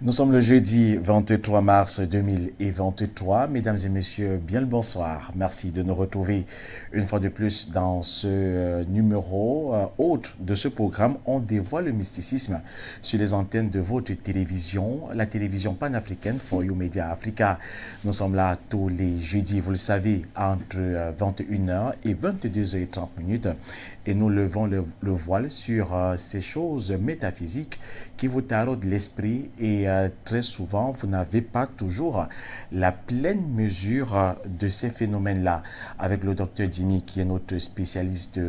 Nous sommes le jeudi 23 mars 2023. Mesdames et messieurs, bien le bonsoir. Merci de nous retrouver une fois de plus dans ce numéro hôte de ce programme. On dévoile le mysticisme sur les antennes de votre télévision, la télévision panafricaine For You Media Africa. Nous sommes là tous les jeudis, vous le savez, entre 21h et 22h30 et nous levons le voile sur ces choses métaphysiques qui vous taraudent l'esprit et très souvent, vous n'avez pas toujours la pleine mesure de ces phénomènes-là. Avec le docteur Dimi, qui est notre spécialiste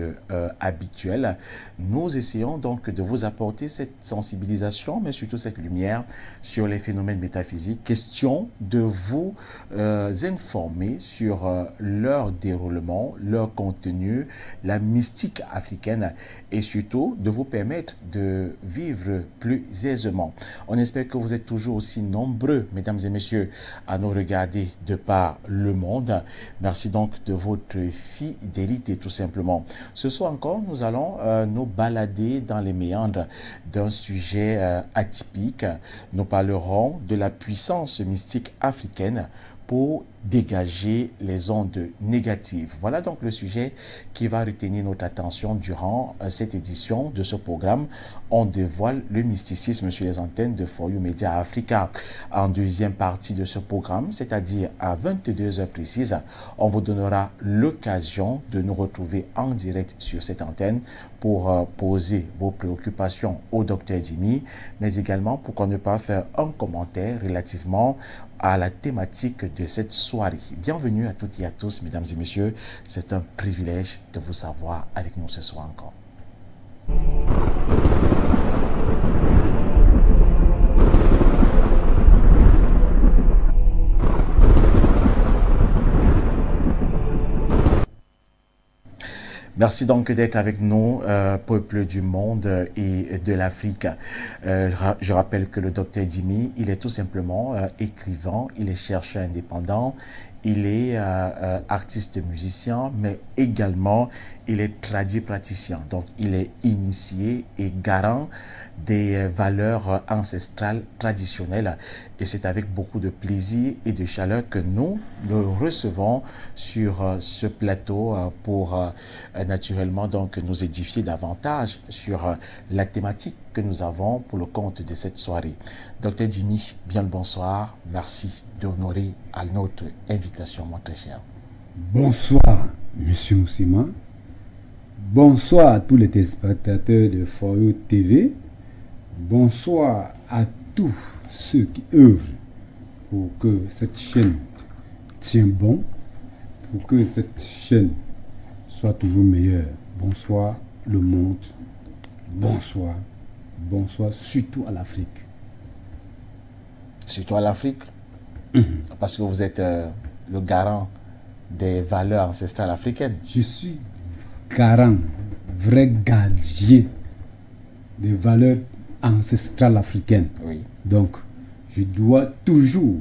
habituel, nous essayons donc de vous apporter cette sensibilisation, mais surtout cette lumière sur les phénomènes métaphysiques. Question de vous informer sur leur déroulement, leur contenu, la mystique africaine et surtout de vous permettre de vivre plus aisément. On espère que vous êtes toujours aussi nombreux, mesdames et messieurs, à nous regarder de par le monde. Merci donc de votre fidélité tout simplement. Ce soir encore, nous allons nous balader dans les méandres d'un sujet atypique. Nous parlerons de la puissance mystique africaine pour dégager les ondes négatives. Voilà donc le sujet qui va retenir notre attention durant cette édition de ce programme. On dévoile le mysticisme sur les antennes de For You Media Africa. En deuxième partie de ce programme, c'est-à-dire à 22h précises, on vous donnera l'occasion de nous retrouver en direct sur cette antenne pour poser vos préoccupations au docteur Dimi, mais également pourquoi ne pas faire un commentaire relativement à la thématique de cette soirée. Bienvenue à toutes et à tous, mesdames et messieurs. C'est un privilège de vous avoir avec nous ce soir encore. Merci donc d'être avec nous, peuple du monde et de l'Afrique. Je rappelle que le docteur Dimi, il est tout simplement écrivain, il est chercheur indépendant, il est artiste musicien, mais également il est praticien. Donc il est initié et garant des valeurs ancestrales traditionnelles. Et c'est avec beaucoup de plaisir et de chaleur que nous le recevons sur ce plateau pour naturellement donc nous édifier davantage sur la thématique que nous avons pour le compte de cette soirée. Docteur Dimi, bien le bonsoir. Merci d'honorer à notre invitation, mon très cher. Bonsoir, Monsieur Moussima. Bonsoir à tous les téléspectateurs de For You TV. Bonsoir à tous ceux qui œuvrent pour que cette chaîne tienne bon, pour que cette chaîne soit toujours meilleure. Bonsoir le monde, bonsoir, bonsoir surtout à l'Afrique. Surtout à l'Afrique, parce que vous êtes le garant des valeurs ancestrales africaines. Je suis garant, vrai gardien des valeurs ancestrales africaines. Oui. Donc, je dois toujours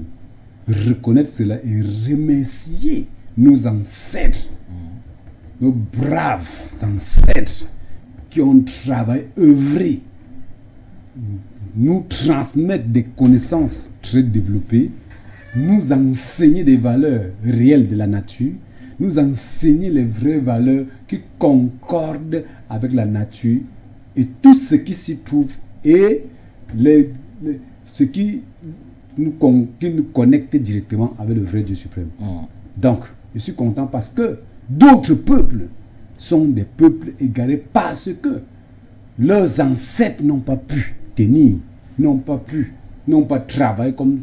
reconnaître cela et remercier nos ancêtres, nos braves ancêtres qui ont travaillé, œuvré, nous transmettre des connaissances très développées, nous enseigner des valeurs réelles de la nature, nous enseigner les vraies valeurs qui concordent avec la nature et tout ce qui s'y trouve et ce qui nous connecte directement avec le vrai Dieu suprême. Donc, je suis content parce que d'autres peuples sont des peuples égarés parce que leurs ancêtres n'ont pas pu tenir, n'ont pas travaillé comme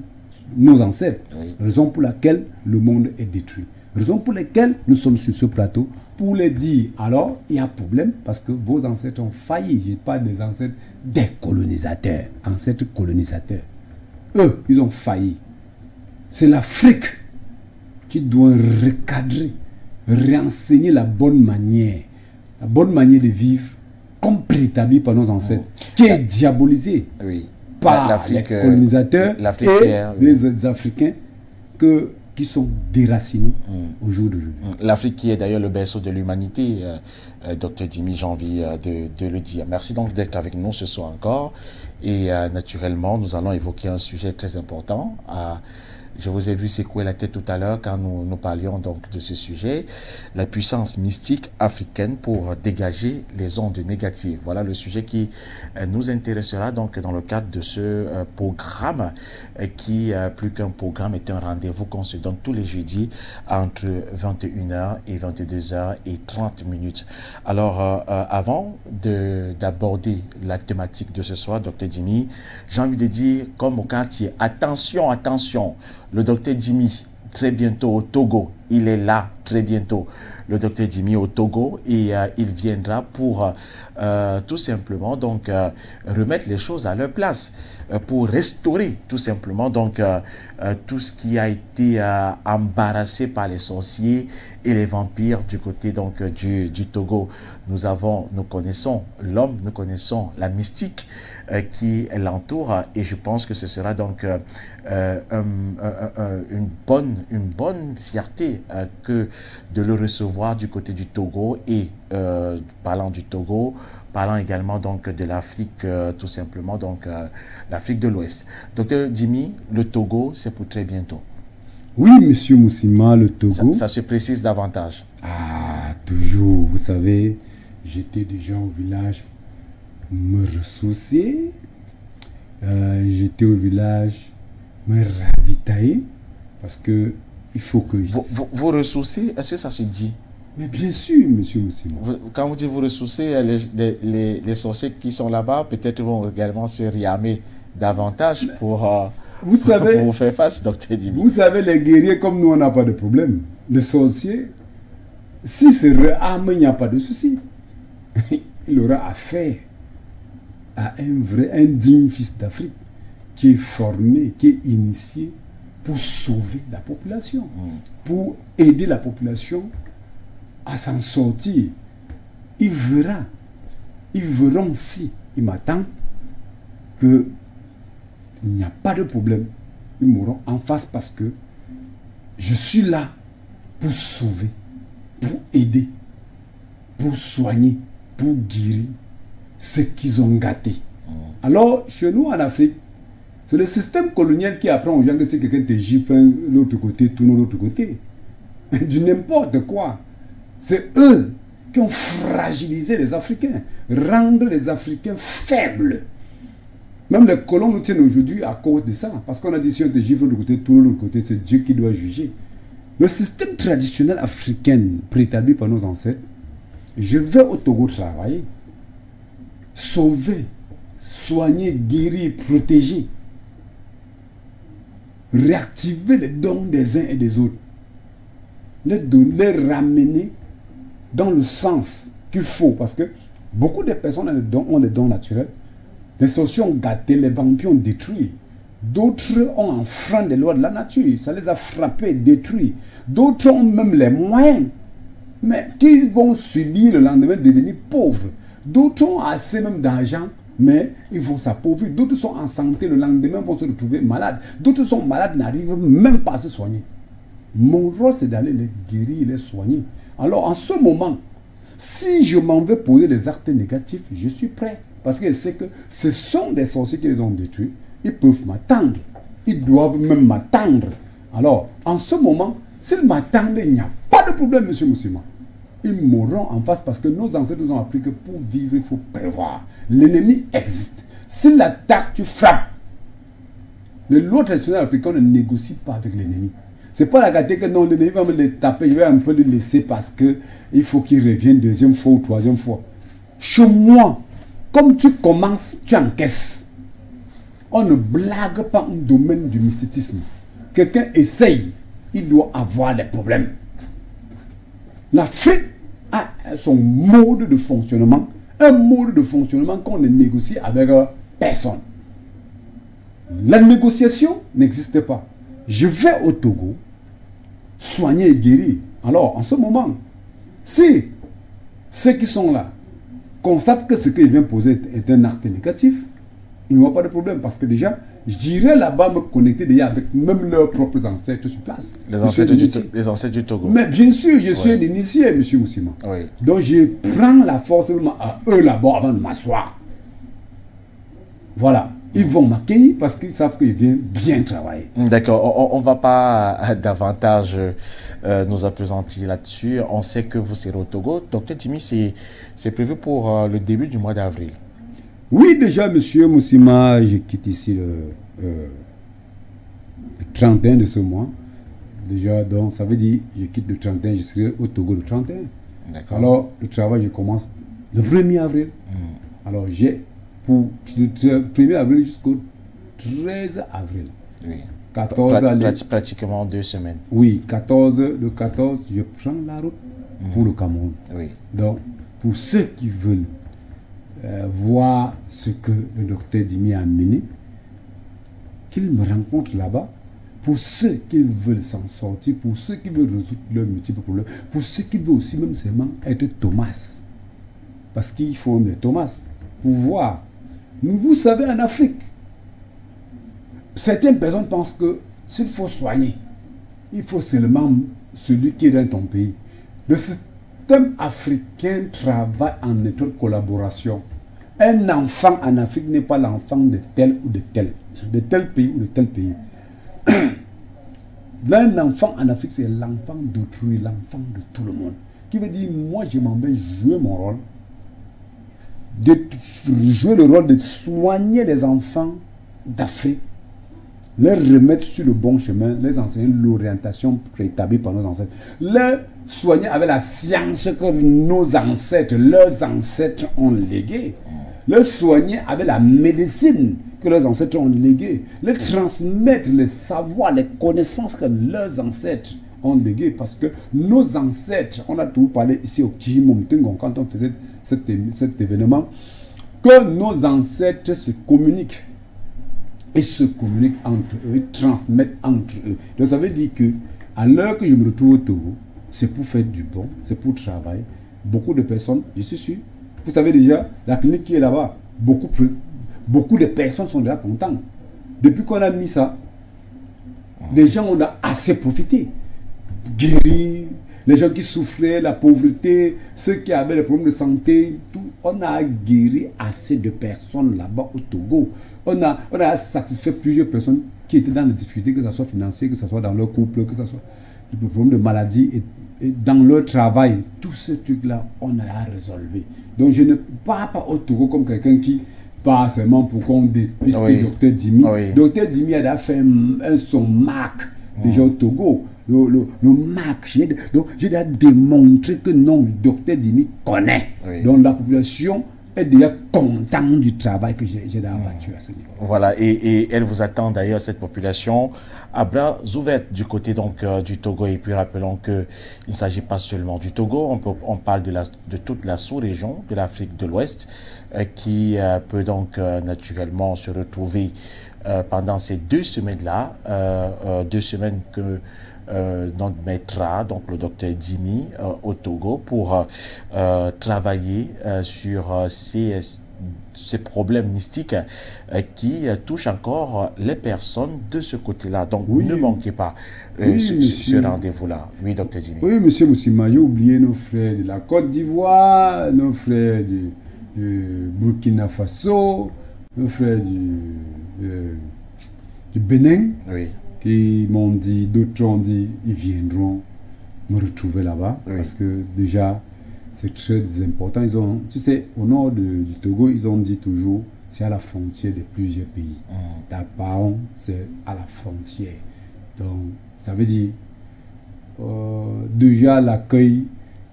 nos ancêtres. Oui. Raison pour laquelle le monde est détruit. Raison pour laquelle nous sommes sur ce plateau pour les dire, alors il y a problème parce que vos ancêtres ont failli. Je parle des ancêtres des colonisateurs, ancêtres colonisateurs. Eux, ils ont failli. C'est l'Afrique qui doit recadrer, réenseigner la bonne manière de vivre comme préétablie par nos ancêtres, qui est diabolisée par les colonisateurs et les Africains qui sont déracinés au jour d'aujourd'hui. L'Afrique qui est d'ailleurs le berceau de l'humanité, Dr Dimi, j'ai envie de le dire. Merci donc d'être avec nous ce soir encore. Et naturellement, nous allons évoquer un sujet très important. Je vous ai vu secouer la tête tout à l'heure quand nous parlions donc de ce sujet, la puissance mystique africaine pour dégager les ondes négatives. Voilà le sujet qui nous intéressera donc dans le cadre de ce programme qui, plus qu'un programme, est un rendez-vous qu'on se donne tous les jeudis entre 21h et 22h30. Alors, avant d'aborder la thématique de ce soir, Dr Dimi, j'ai envie de dire, comme au quartier, attention, attention. Le docteur Dimi, très bientôt au Togo, il est là très bientôt. Le docteur Dimi au Togo et il viendra pour tout simplement donc remettre les choses à leur place, pour restaurer tout simplement donc tout ce qui a été embarrassé par les sorciers et les vampires du côté donc du Togo. Nous connaissons l'homme, nous connaissons la mystique qui l'entoure et je pense que ce sera donc une bonne fierté que de le recevoir du côté du Togo et parlant du Togo, parlant également donc de l'Afrique tout simplement, donc l'Afrique de l'Ouest. Docteur Dimi, le Togo, c'est pour très bientôt. Oui, monsieur Moussima, le Togo. Ça se précise davantage. Ah, toujours, vous savez, j'étais déjà au village me ressourcer. J'étais au village me ravitailler parce que il faut que... Vous ressourcer, est-ce que ça se dit? Mais bien sûr, monsieur Moussima. Quand vous dites vous ressourcer, les sorciers qui sont là-bas peut-être vont également se réarmer davantage pour vous faire face, docteur Dimi. Vous savez, les guerriers comme nous, on n'a pas de problème. Les sorciers, s'ils se réarment, il n'y a pas de souci. Il aura affaire à un digne fils d'Afrique qui est formé, qui est initié pour sauver la population, pour aider la population à s'en sortir. Ils verront si ils m'attendent qu'il n'y a pas de problème. Ils m'auront en face parce que je suis là pour sauver, pour aider, pour soigner, pour guérir ce qu'ils ont gâté. Alors, chez nous en Afrique, c'est le système colonial qui apprend aux gens que si quelqu'un te gifle de l'autre côté, tourne de l'autre côté. Du n'importe quoi. C'est eux qui ont fragilisé les Africains, rendre les Africains faibles. Même les colons nous tiennent aujourd'hui à cause de ça. Parce qu'on a dit si on te gifle de l'autre côté, tourne de l'autre côté, c'est Dieu qui doit juger. Le système traditionnel africain préétabli par nos ancêtres, je vais au Togo travailler, sauver, soigner, guérir, protéger, réactiver les dons des uns et des autres, les ramener dans le sens qu'il faut, parce que beaucoup de personnes ont des dons naturels. Les sorciers ont gâté, les vampires ont détruit. D'autres ont enfreint les lois de la nature, ça les a frappés, détruits. D'autres ont même les moyens, mais qui vont subir le lendemain devenir pauvres. D'autres ont assez même d'argent, mais ils vont s'appauvrir. D'autres sont en santé, le lendemain vont se retrouver malades. D'autres sont malades, n'arrivent même pas à se soigner. Mon rôle, c'est d'aller les guérir, les soigner. Alors, en ce moment, si je m'en vais poser des actes négatifs, je suis prêt. Parce que c'est que ce sont des sorciers qui les ont détruits. Ils peuvent m'attendre. Ils doivent même m'attendre. Alors, en ce moment, s'ils m'attendent, il n'y a pas de problème, monsieur Moussima. Ils mourront en face parce que nos ancêtres nous ont appris que pour vivre, il faut prévoir. L'ennemi existe. S'il l'attaque, tu frappes. Le loi traditionnelle africaine ne négocie pas avec l'ennemi. C'est pas la gâter que non, l'ennemi va me le taper, je vais un peu le laisser parce qu'il faut qu'il revienne deuxième fois ou troisième fois. Chez moi, comme tu commences, tu encaisses. On ne blague pas un domaine du mysticisme. Quelqu'un essaye, il doit avoir des problèmes. L'Afrique a son mode de fonctionnement, un mode de fonctionnement qu'on ne négocie avec personne. La négociation n'existe pas. Je vais au Togo, soigner et guérir. Alors, en ce moment, si ceux qui sont là constatent que ce qu'il vient poser est un acte négatif, il n'y aura pas de problème parce que déjà, J'irai là-bas me connecter déjà avec même leurs propres ancêtres sur place. Les ancêtres du Togo. Mais bien sûr, je suis un initié, M. Moussima. Oui. Donc je prends la force à eux là-bas avant de m'asseoir. Voilà. Ils vont m'accueillir parce qu'ils savent qu'ils viennent bien travailler. D'accord. On ne va pas davantage nous appesantir là-dessus. On sait que vous serez au Togo. Docteur Timi, c'est prévu pour le début du mois d'avril. Oui, déjà, M. Moussima, je quitte ici le 31 de ce mois. Déjà, donc, ça veut dire je quitte le 31, je serai au Togo le 31. D'accord. Alors, le travail, je commence le 1er avril. Alors, j'ai pour le 1er avril jusqu'au 13 avril. Oui. 14 pratiquement 2 semaines. Oui, le 14, je prends la route pour le Cameroun. Oui. Donc, pour ceux qui veulent voir ce que le docteur Dimi a mené, qu'ils me rencontrent là-bas. Pour ceux qui veulent s'en sortir, pour ceux qui veulent résoudre leurs multiples problèmes, pour ceux qui veulent aussi même seulement être Thomas. Parce qu'il faut des Thomas pour voir. Vous savez, en Afrique, certaines personnes pensent que s'il faut soigner, il faut seulement celui qui est dans ton pays. Le système africain travaille en étroite collaboration. Un enfant en Afrique n'est pas l'enfant de tel ou de tel pays ou de tel pays. L'un enfant en Afrique, c'est l'enfant d'autrui, l'enfant de tout le monde. Qui veut dire, moi, je m'en vais jouer mon rôle, de jouer le rôle de soigner les enfants d'Afrique, leur remettre sur le bon chemin, les enseigner l'orientation préétablie par nos ancêtres, leur soigner avec la science que nos ancêtres, leurs ancêtres ont léguée, leur soigner avec la médecine que leurs ancêtres ont léguée, leur transmettre les savoirs, les connaissances que leurs ancêtres ont léguées, parce que nos ancêtres, on a toujours parlé ici au Kijimomtengon quand on faisait cet événement, que nos ancêtres se communiquent. Ils se communiquent entre eux, ils transmettent entre eux. Donc ça veut dire que à l'heure que je me retrouve au Togo, c'est pour faire du bon, c'est pour travailler. Beaucoup de personnes, je suis sûr, vous savez déjà, la clinique qui est là-bas, beaucoup de personnes sont déjà contentes. Depuis qu'on a mis ça, les gens ont assez profité. Guéri, les gens qui souffraient, la pauvreté, ceux qui avaient des problèmes de santé, tout, on a guéri assez de personnes là-bas au Togo. On a satisfait plusieurs personnes qui étaient dans les difficultés, que ce soit financier, que ce soit dans leur couple, que ce soit des problèmes de maladie et dans leur travail. Tous ces trucs-là, on a résolvé. Donc je ne pars pas au Togo comme quelqu'un qui part seulement pour qu'on dépiste le docteur Dimi. Le docteur Dimi a fait son marque déjà au Togo. Le marque, donc j'ai démontré que non, le docteur Dimi connaît. Donc la population est déjà contente du travail que j'ai abattu à ce niveau. Voilà, et elle vous attend d'ailleurs, cette population, à bras ouverts du côté donc du Togo. Et puis rappelons qu'il ne s'agit pas seulement du Togo, on parle de toute la sous-région de l'Afrique de l'Ouest qui peut donc naturellement se retrouver pendant ces 2 semaines-là, 2 semaines que donc mettra donc le docteur Dimi au Togo pour travailler sur ces problèmes mystiques qui touchent encore les personnes de ce côté-là. Donc ne manquez pas ce rendez-vous-là. Oui, docteur Dimi. Oui, monsieur Moussima, j'ai oublié nos frères de la Côte d'Ivoire, nos frères du Burkina Faso, nos frères du Bénin. Oui. Qui m'ont dit, d'autres ont dit, ils viendront me retrouver là-bas. Parce que déjà, c'est très important. Ils ont, tu sais, au nord du Togo, ils ont dit toujours, c'est à la frontière de plusieurs pays. Dapaon, c'est à la frontière. Donc, ça veut dire, déjà l'accueil,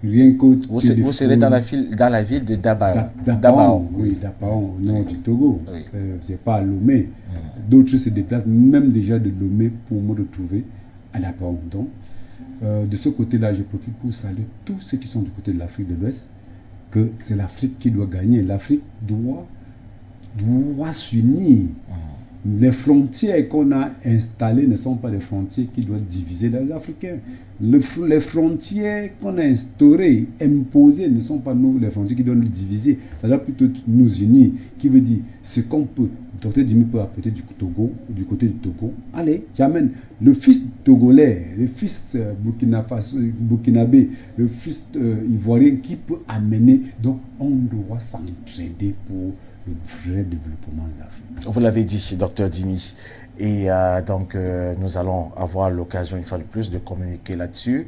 rien qu'au... Vous serez dans la ville de Dabaon. Dabaon, oui, Dabaon, au nord du Togo. C'est pas à Lomé. D'autres se déplacent même déjà de Lomé pour me retrouver à Dabaon. Donc, de ce côté-là, je profite pour saluer tous ceux qui sont du côté de l'Afrique de l'Ouest, que c'est l'Afrique qui doit gagner. L'Afrique doit s'unir. Les frontières qu'on a installées ne sont pas des frontières qui doivent diviser les Africains. Les frontières qu'on a instaurées, imposées, ne sont pas nous les frontières qui doivent nous diviser. Ça doit plutôt nous unir. Qui veut dire ce qu'on peut. Docteur Dimi peut apporter du Togo, du côté du Togo. Allez, j'amène le fils togolais, le fils burkinabé, le fils ivoirien qui peut amener. Donc, on doit s'entraider pour le vrai développement de l'Afrique. Vous l'avez dit, docteur Dimi. Et donc, nous allons avoir l'occasion, une fois de plus, de communiquer là-dessus.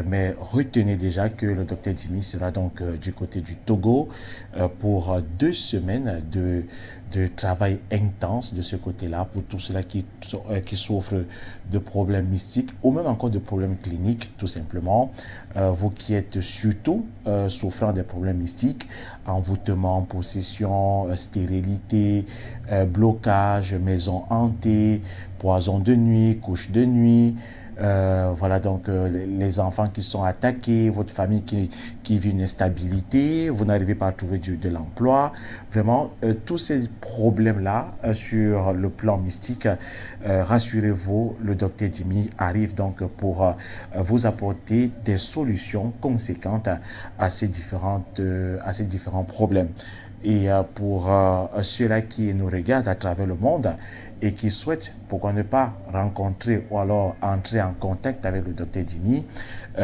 Mais retenez déjà que le docteur Dimi sera donc du côté du Togo pour 2 semaines de travail intense de ce côté-là pour tous ceux-là qui souffrent de problèmes mystiques ou même encore de problèmes cliniques, tout simplement. Vous qui êtes surtout souffrant des problèmes mystiques, envoûtement, possession, stérilité, blocage, maison hantée, poison de nuit, couche de nuit. Voilà donc les enfants qui sont attaqués, votre famille qui vit une instabilité, vous n'arrivez pas à trouver de l'emploi. Vraiment, tous ces problèmes-là sur le plan mystique, rassurez-vous, le docteur Dimi arrive donc pour vous apporter des solutions conséquentes à ces différents problèmes. Et pour ceux-là qui nous regardent à travers le monde et qui souhaitent, pourquoi ne pas rencontrer ou alors entrer en contact avec le docteur Dimi,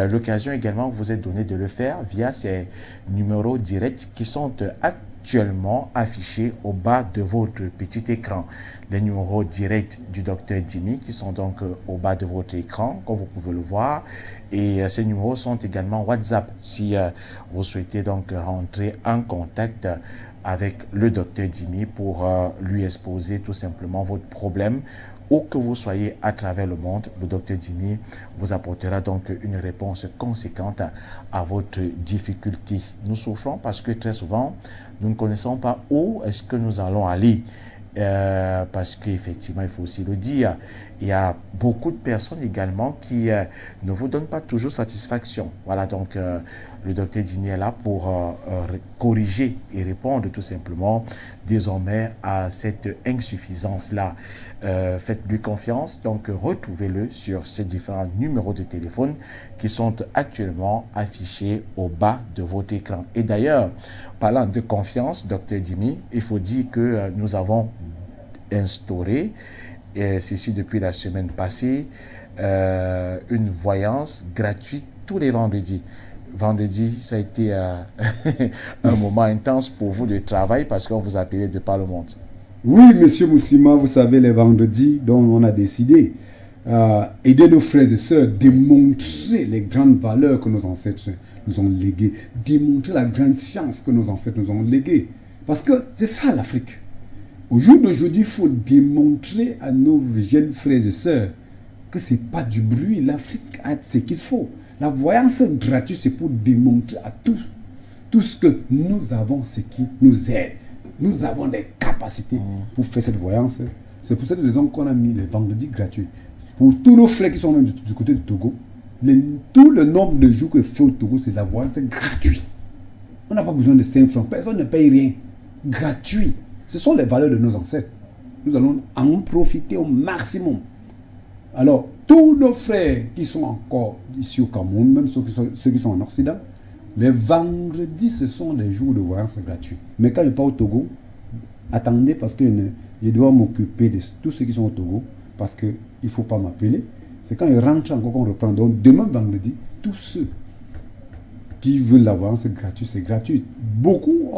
l'occasion également vous est donnée de le faire via ces numéros directs qui sont actuellement affichés au bas de votre petit écran. Les numéros directs du docteur Dimi qui sont donc au bas de votre écran, comme vous pouvez le voir. Et ces numéros sont également WhatsApp si vous souhaitez donc rentrer en contact avec le docteur Dimi pour lui exposer tout simplement votre problème. Où que vous soyez à travers le monde, le docteur Dimi vous apportera donc une réponse conséquente à votre difficulté. Nous souffrons parce que très souvent, nous ne connaissons pas où est-ce que nous allons aller. Parce qu'effectivement, il faut aussi le dire, il y a beaucoup de personnes également qui ne vous donnent pas toujours satisfaction. Voilà, donc le docteur Dimi est là pour corriger et répondre tout simplement désormais à cette insuffisance-là. Faites-lui confiance, donc retrouvez-le sur ces différents numéros de téléphone qui sont actuellement affichés au bas de votre écran. Et d'ailleurs, parlant de confiance, docteur Dimi, il faut dire que nous avons instauré, ceci depuis la semaine passée, une voyance gratuite tous les vendredis. Vendredi, ça a été un moment intense pour vous de travail parce qu'on vous appelait de par le monde. Oui, monsieur Moussima, vous savez, les vendredis, dont on a décidé aider nos frères et sœurs, démontrer les grandes valeurs que nos ancêtres nous ont léguées, démontrer la grande science que nos ancêtres nous ont léguée. Parce que c'est ça l'Afrique. Au jour d'aujourd'hui, il faut démontrer à nos jeunes frères et sœurs que ce n'est pas du bruit. L'Afrique a ce qu'il faut. La voyance gratuite, c'est pour démontrer à tous tout ce que nous avons, ce qui nous aide. Nous avons des capacités pour faire cette voyance. C'est pour cette raison qu'on a mis les vendredis gratuits. Pour tous nos frères qui sont même du côté du Togo, tout le nombre de jours que fait au Togo, c'est la voyance gratuite. On n'a pas besoin de 5 francs. Personne ne paye rien. Gratuit. Ce sont les valeurs de nos ancêtres. Nous allons en profiter au maximum. Alors, tous nos frères qui sont encore ici au Cameroun, même ceux qui sont en Occident, les vendredis, ce sont des jours de voyance gratuits. Mais quand je pars au Togo, attendez parce que je dois m'occuper de tous ceux qui sont au Togo, parce qu'il ne faut pas m'appeler. C'est quand ils rentrent encore qu'on reprend. Donc, demain vendredi, tous ceux qui veulent la voyance gratuite, c'est gratuit. Beaucoup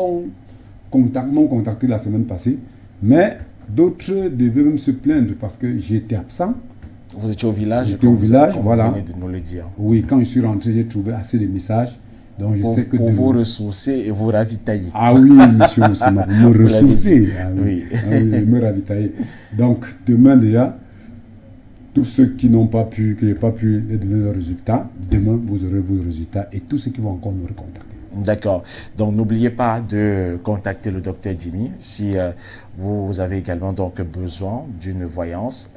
m'ont contacté la semaine passée, mais d'autres devaient même se plaindre parce que j'étais absent. Vous étiez au village? J'étais au village, voilà. Vous venez de nous le dire. Oui, quand je suis rentré, j'ai trouvé assez de messages. Donc je sais que pour vous ressourcer et vous ravitailler. Ah oui, monsieur Moussima, pour me ressourcer. Ah oui. Me ravitailler. Donc, demain déjà, tous ceux qui n'ont pas pu, que je n'ai pas pu les donner leurs résultats, demain, vous aurez vos résultats et tous ceux qui vont encore nous recontacter. D'accord. Donc, n'oubliez pas de contacter le docteur Dimi si vous avez également donc besoin d'une voyance.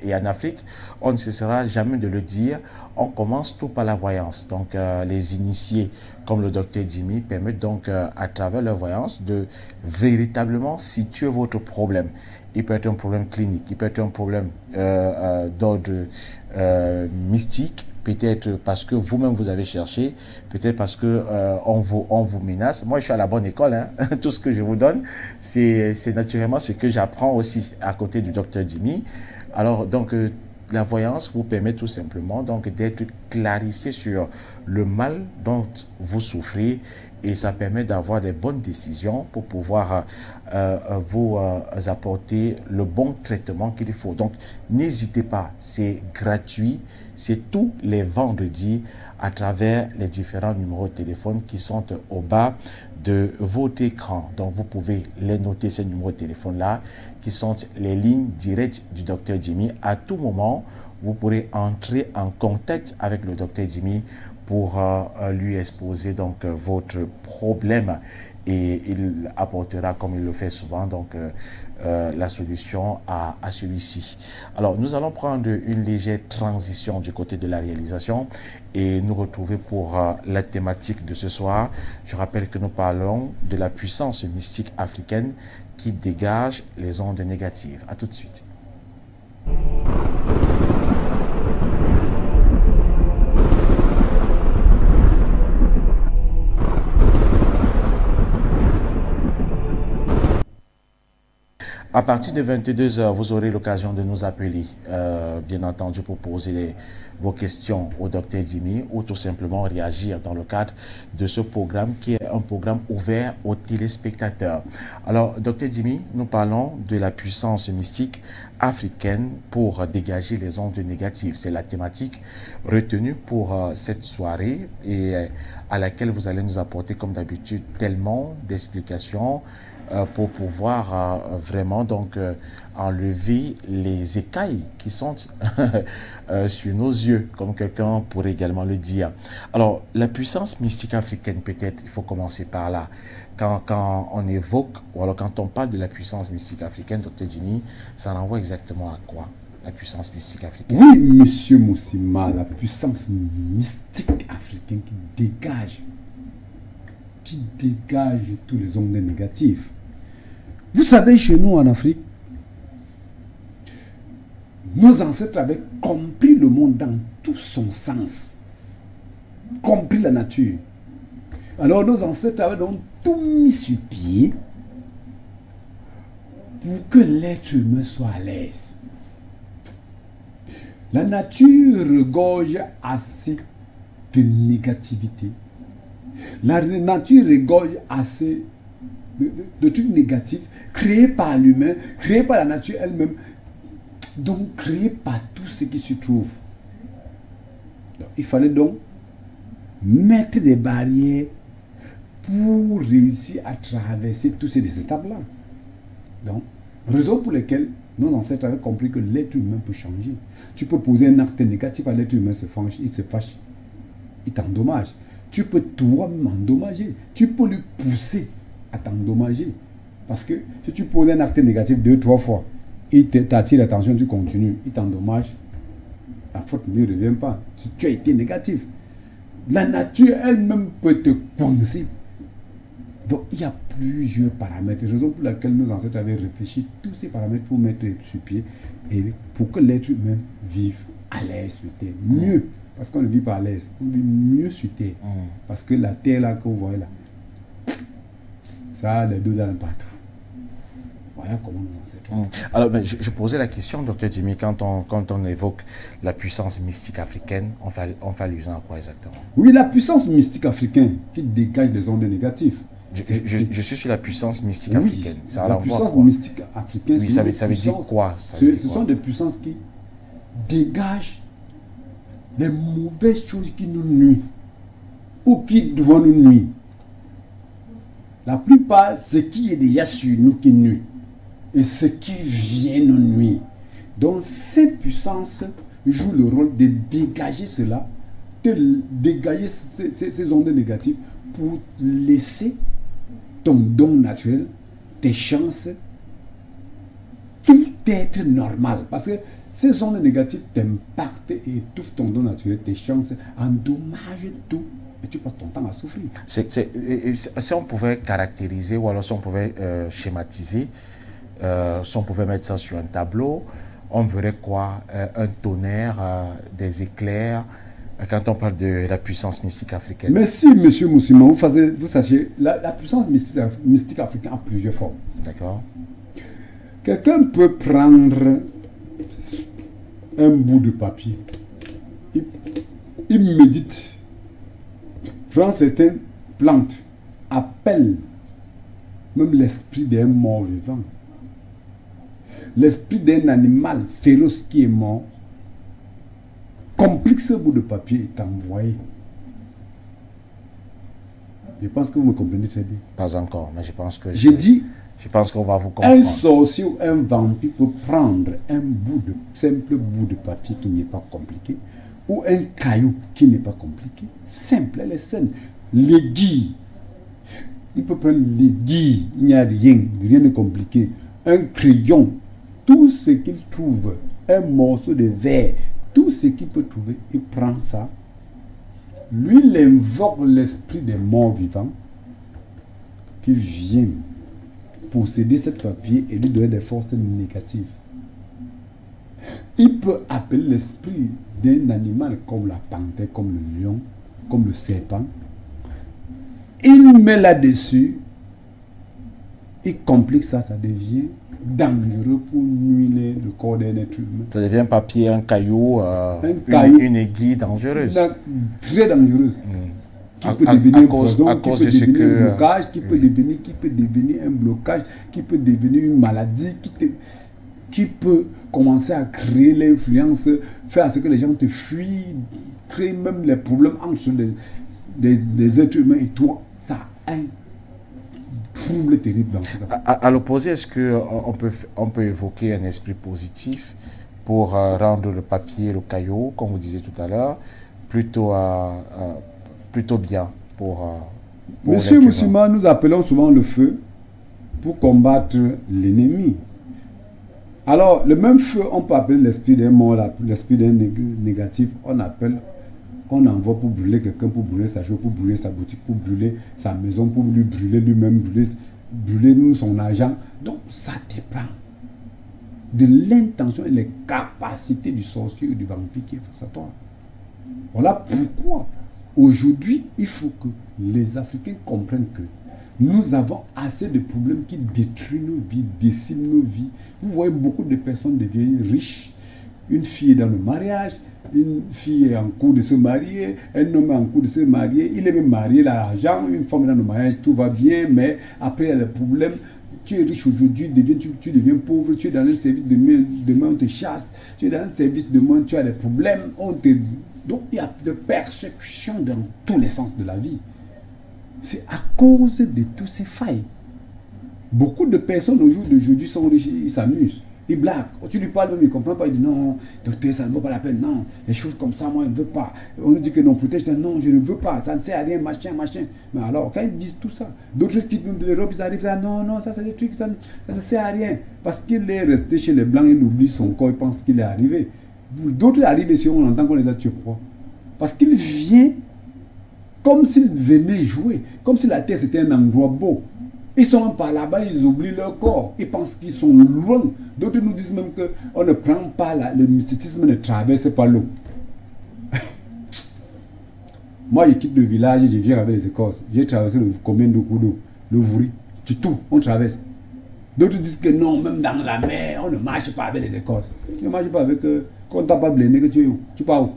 Et en Afrique, on ne cessera jamais de le dire, on commence tout par la voyance. Donc, les initiés, comme le docteur Dimi, permettent donc à travers leur voyance de véritablement situer votre problème. Il peut être un problème clinique, il peut être un problème d'ordre mystique, peut-être parce que vous-même vous avez cherché, peut-être parce que on vous menace. Moi, je suis à la bonne école, hein. Tout ce que je vous donne, c'est naturellement ce que j'apprends aussi à côté du docteur Jimmy. Alors, donc, la voyance vous permet tout simplement donc d'être clarifié sur le mal dont vous souffrez et ça permet d'avoir des bonnes décisions pour pouvoir vous apporter le bon traitement qu'il faut. Donc, n'hésitez pas, c'est gratuit, c'est tous les vendredis à travers les différents numéros de téléphone qui sont au bas de votre écran. Donc, vous pouvez les noter, ces numéros de téléphone-là, qui sont les lignes directes du docteur Jimmy. À tout moment, vous pourrez entrer en contact avec le docteur Jimmy pour lui exposer donc votre problème et il apportera, comme il le fait souvent, donc la solution à celui-ci. Alors, nous allons prendre une légère transition du côté de la réalisation et nous retrouver pour la thématique de ce soir. Je rappelle que nous parlons de la puissance mystique africaine qui dégage les ondes négatives. À tout de suite. À partir de 22 h, vous aurez l'occasion de nous appeler, bien entendu, pour poser vos questions au docteur Jimmy ou tout simplement réagir dans le cadre de ce programme qui est un programme ouvert aux téléspectateurs. Alors, docteur Jimmy, nous parlons de la puissance mystique africaine pour dégager les ondes négatives. C'est la thématique retenue pour cette soirée et à laquelle vous allez nous apporter, comme d'habitude, tellement d'explications pour pouvoir vraiment donc enlever les écailles qui sont sur nos yeux, comme quelqu'un pourrait également le dire. Alors, la puissance mystique africaine, peut-être, il faut commencer par là. Quand on évoque, ou alors quand on parle de la puissance mystique africaine, docteur Jimmy, ça renvoie exactement à quoi, la puissance mystique africaine? Oui, monsieur Moussima, la puissance mystique africaine qui dégage tous les ondes négatives. Vous savez, chez nous en Afrique, nos ancêtres avaient compris le monde dans tout son sens, compris la nature. Alors nos ancêtres avaient donc tout mis sur pied pour que l'être humain soit à l'aise. La nature regorge assez de négativité. La nature regorge assez de trucs négatifs créés par l'humain, créés par la nature elle-même, donc créés par tout ce qui se trouve. Donc, il fallait donc mettre des barrières pour réussir à traverser tous ces étapes-là. Donc, raison pour laquelle nos ancêtres avaient compris que l'être humain peut changer. Tu peux poser un acte négatif à l'être humain, il se fâche, il t'endommage. Tu peux toi-même endommager, tu peux lui pousser à t'endommager. Parce que si tu poses un acte négatif 2-3 fois, il t'attire l'attention, tu continues, il t'endommage, la faute ne lui revient pas. Si tu as été négatif, la nature elle-même peut te coincer. Donc il y a plusieurs paramètres, raison pour laquelle nos ancêtres avaient réfléchi tous ces paramètres pour mettre sur pied et pour que l'être humain vive à l'aise sur terre. Mieux, parce qu'on ne vit pas à l'aise, on vit mieux sur terre. Parce que la terre là que vous voyez là, ça a les deux dans partout. Voilà comment nos ancêtres. Alors, je posais la question, docteur Jimmy, quand on évoque la puissance mystique africaine, on fait allusion à quoi exactement? Oui, la puissance mystique africaine qui dégage les ondes négatives. Je suis sur la puissance mystique africaine. Ça la puissance mystique africaine, oui, ça veut dire quoi? Ce sont des puissances qui dégagent les mauvaises choses qui nous nuisent ou qui doivent nous nuire. La plupart, ce qui est déjà sur nous qui nuit et ce qui vient nous nuire. Donc, ces puissances jouent le rôle de dégager cela, de dégager ces ondes négatives pour laisser ton don naturel, tes chances, tout être normal. Parce que ces ondes négatives t'impactent et étouffent ton don naturel, tes chances, endommagent tout. Et tu passes ton temps à souffrir. Si on pouvait caractériser, ou alors si on pouvait schématiser, si on pouvait mettre ça sur un tableau, on verrait quoi? Un tonnerre, des éclairs, Quand on parle de la puissance mystique africaine. Mais si, M. Moussima, vous sachez, la puissance mystique africaine a plusieurs formes. D'accord. Quelqu'un peut prendre un bout de papier, il médite, prend certaines plantes, appelle même l'esprit d'un mort vivant, l'esprit d'un animal féroce qui est mort, complique ce bout de papier et envoyé. Je pense que vous me comprenez très bien. Pas encore, mais je pense que... Je pense qu'on va vous comprendre. Un sorcier ou un vampire peut prendre un simple bout de papier qui n'est pas compliqué, ou un caillou qui n'est pas compliqué, simple, elle est saine. L'aiguille. Il peut prendre l'aiguille, il n'y a rien de compliqué. Un crayon, tout ce qu'il trouve, un morceau de verre, tout ce qu'il peut trouver, il prend ça. Lui, il invoque l'esprit des morts vivants qui vient posséder ce papier et lui donner des forces négatives. Il peut appeler l'esprit d'un animal comme la panthère, comme le lion, comme le serpent. Il met là-dessus, il complique ça, ça devient dangereux pour nuire le corps d'un être humain. Ça devient un papier, un caillou, une aiguille dangereuse. Très dangereuse. Qui peut devenir un poison, qui peut devenir un blocage, qui peut devenir un blocage, qui peut devenir une maladie, qui peut commencer à créer l'influence, faire à ce que les gens te fuient, créer même les problèmes entre des êtres humains et toi. Ça a un trouble terrible dans ça. À l'opposé, est-ce qu'on peut évoquer un esprit positif pour rendre le papier, le caillou, comme vous disiez tout à l'heure, plutôt bien pour Monsieur Moussima, nous appelons souvent le feu pour combattre l'ennemi. Alors, le même feu, on peut appeler l'esprit d'un mort, l'esprit d'un négatif, on envoie pour brûler quelqu'un, pour brûler sa chose, pour brûler sa boutique, pour brûler sa maison, pour lui brûler lui-même, brûler même son argent. Donc, ça dépend de l'intention et les capacités du sorcier ou du vampire qui est face à toi. Voilà pourquoi, aujourd'hui, il faut que les Africains comprennent que nous avons assez de problèmes qui détruisent nos vies, déciment nos vies. Vous voyez, beaucoup de personnes deviennent riches. Une fille est dans le mariage, une fille est en cours de se marier, un homme est en cours de se marier, il est même marié, il a l'argent, une femme est dans le mariage, tout va bien, mais après il y a des problèmes. Tu es riche aujourd'hui, tu deviens pauvre, tu es dans un service demain on te chasse, tu es dans un service demain, tu as des problèmes, donc il y a des persécutions dans tous les sens de la vie. C'est à cause de tous ces failles. Beaucoup de personnes au jour d'aujourd'hui sont riches, ils s'amusent. Ils blaguent. Tu lui parles même, il ne comprend pas. Il dit non, docteur, ça ne vaut pas la peine. Non, les choses comme ça, moi, je ne veux pas. On nous dit que non, protège. Non, je ne veux pas. Ça ne sert à rien, machin. Mais alors, quand ils disent tout ça, d'autres quittent même de l'Europe, ils arrivent, ça, non, ça c'est des trucs, ça ne sert à rien. Parce qu'il est resté chez les Blancs, il oublie son corps, il pense qu'il est arrivé. D'autres arrivent ici, on entend qu'on les a tués. Pourquoi? Parce qu'il vient comme s'il venait jouer, comme si la terre c'était un endroit beau. Ils sont par là-bas, ils oublient leur corps. Ils pensent qu'ils sont loin. D'autres nous disent même qu'on ne prend pas, le mysticisme ne traverse pas l'eau. Moi, je quitte le village, je viens avec les Écosses. J'ai traversé combien de coups d'eau? Le Vouri, tout, on traverse. D'autres disent que non, même dans la mer, on ne marche pas avec les Écosses. Tu ne marches pas avec eux. Quand on t'a pas blindé, que tu es où? Tu pars où?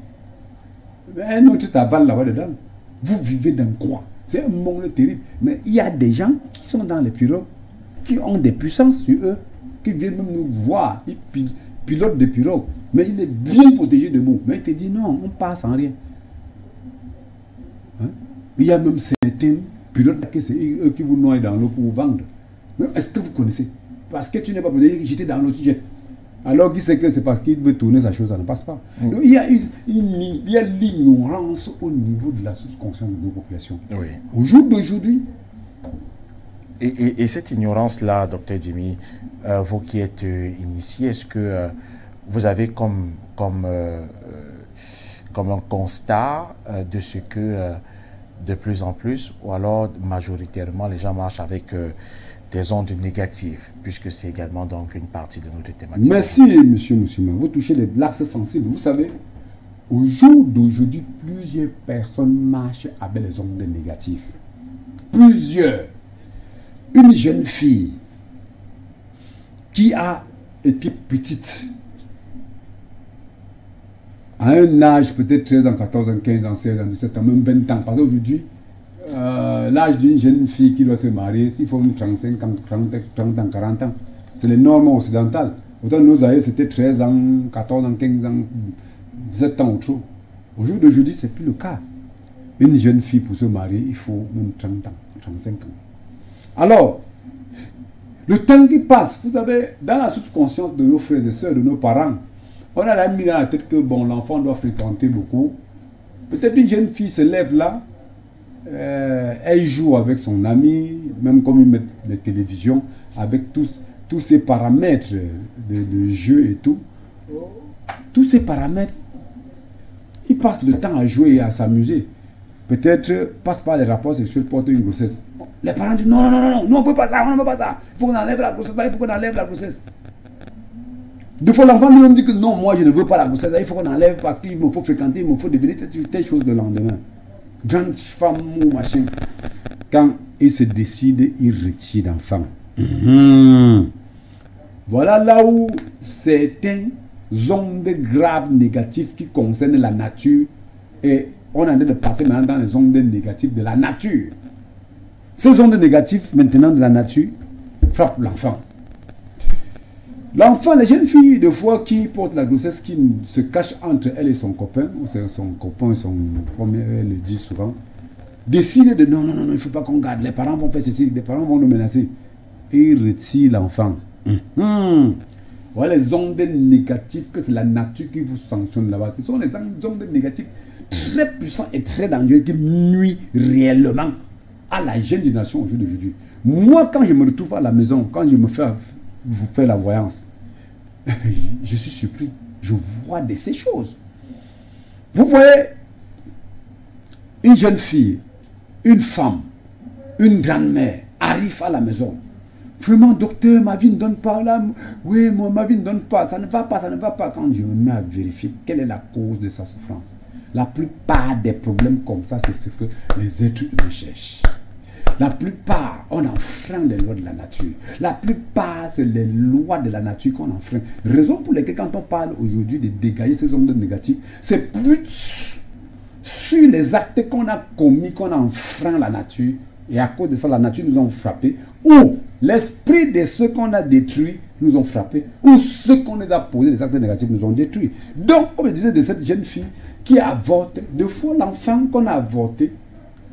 Un autre t'avale là-bas dedans. Vous vivez dans quoi? C'est un monde terrible. Mais il y a des gens qui sont dans les pirogues, qui ont des puissances sur eux, qui viennent même nous voir. Ils pilotent des pirogues. Mais il est bien protégé de vous. Mais il te dit non, on passe sans rien. Hein? Il y a même certains pilotes que c'est eux qui vous noient dans l'eau pour vous vendre. Mais est-ce que vous connaissez? Parce que tu n'es pas protégé, j'étais dans l'eau, tu jettes. Alors qu'il sait que c'est parce qu'il veut tourner sa chose, ça ne passe pas. Donc, il y a l'ignorance au niveau de la subconscience de nos populations. Oui. Au jour d'aujourd'hui. Et cette ignorance-là, docteur Djimi, vous qui êtes initié, est-ce que vous avez comme un constat de ce que de plus en plus, ou alors majoritairement, les gens marchent avec des ondes négatives, puisque c'est également donc une partie de notre thématique. Merci, M. Moussima. Vous touchez l'axe sensible. Vous savez, Au jour d'aujourd'hui, plusieurs personnes marchent avec les ondes négatives. Plusieurs. Une jeune fille qui a été petite, à un âge peut-être 13 ans, 14 ans, 15 ans, 16 ans, 17 ans, même 20 ans. Parce qu'aujourd'hui, l'âge d'une jeune fille qui doit se marier, il faut 35 ans, 30 ans, 40 ans. C'est les normes occidentales. Autant nos aïeux, c'était 13 ans, 14 ans, 15 ans, 17 ans ou trop. Au jour d'aujourd'hui, ce n'est plus le cas. Une jeune fille, pour se marier, il faut même 30 ans, 35 ans. Alors, le temps qui passe, vous savez, dans la subconscience de nos frères et sœurs, de nos parents, on a mis dans la tête que bon, l'enfant doit fréquenter beaucoup. Peut-être une jeune fille se lève là, elle joue avec son ami, même comme ils mettent les télévisions, avec tous ces paramètres de jeu et tout. Tous ces paramètres, ils passent le temps à jouer et à s'amuser. Peut-être passe par les rapports sexuels, portent une grossesse. Les parents disent non, on ne peut pas ça, on ne peut pas ça. Il faut qu'on enlève la grossesse, il faut qu'on enlève la grossesse. Deux fois, l'enfant lui-même dit que non, moi je ne veux pas la grossesse, il faut qu'on enlève parce qu'il me faut fréquenter, il me faut devenir telle chose le lendemain. Grande femme ou machin. Quand il se décide, il retire l'enfant. Voilà là où certaines ondes graves négatives qui concernent la nature, et on est en train de passer maintenant dans les ondes négatives de la nature. Ces ondes négatives maintenant de la nature frappent l'enfant. L'enfant, les jeunes filles, de fois, qui portent la grossesse, qui se cachent entre elle et son copain, ou c'est son copain, comme elle le dit souvent, décident de non, il ne faut pas qu'on garde, les parents vont faire ceci, les parents vont nous menacer. Et ils retirent l'enfant. Voilà les ondes négatives, que c'est la nature qui vous sanctionne là-bas. Ce sont les ondes négatives très puissantes et très dangereuses qui nuisent réellement à la jeune génération au jour d'aujourd'hui. Moi, quand je me retrouve à la maison, quand je me fais vous faire la voyance, je suis surpris. Je vois de ces choses. Vous voyez une jeune fille, une femme, une grand-mère arrive à la maison. Vraiment, docteur, ma vie ne donne pas là. Oui, ma vie ne donne pas. Ça ne va pas, ça ne va pas. Quand je me mets à vérifier quelle est la cause de sa souffrance, la plupart des problèmes comme ça, c'est ce que les êtres humains cherchent. La plupart, on enfreint les lois de la nature. La plupart, c'est les lois de la nature qu'on enfreint. Raison pour laquelle, quand on parle aujourd'hui de dégager ces ondes négatives, c'est plus sur les actes qu'on a commis, qu'on a enfreint la nature, et à cause de ça, la nature nous a frappés, ou l'esprit de ceux qu'on a détruits nous ont frappés, ou ceux qu'on les a posés, les actes négatifs nous ont détruits. Donc, comme je disais de cette jeune fille qui avorte, deux fois l'enfant qu'on a avorté,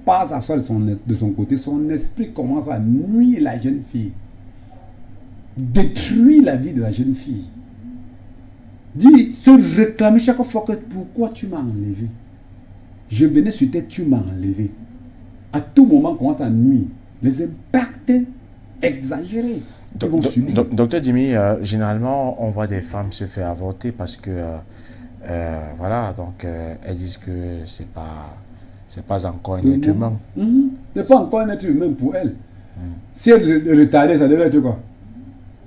passe à soi de son côté, son esprit commence à nuire la jeune fille, détruire la vie de la jeune fille. Dit, se réclamer chaque fois que pourquoi tu m'as enlevé. Je venais sur terre, tu m'as enlevé. À tout moment, on commence à nuire. Les impacts exagérés. Docteur Dimi, généralement, on voit des femmes se faire avorter parce que, voilà, donc elles disent que c'est pas encore un être humain. C'est pas encore un être humain pour elle. Si elle est retardée, ça devait être quoi?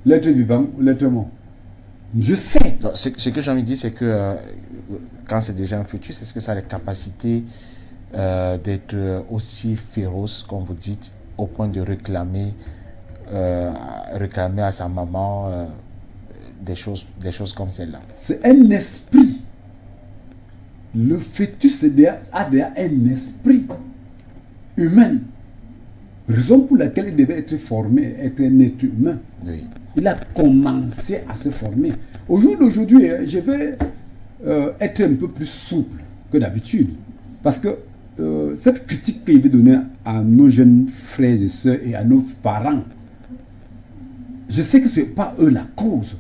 L'être vivant ou l'être mort? Je sais. Donc, ce que j'ai envie de dire, c'est que quand c'est déjà un fœtus, est-ce que ça a les capacités d'être aussi féroce, comme vous dites, au point de réclamer à sa maman des choses comme celle-là? C'est un esprit. Le fœtus a déjà un esprit humain. Raison pour laquelle il devait être formé, être un être humain. Oui. Il a commencé à se former. Au jour d'aujourd'hui, je vais être un peu plus souple que d'habitude. Parce que cette critique qu'il veut donner à nos jeunes frères et sœurs et à nos parents, je sais que ce n'est pas eux la cause.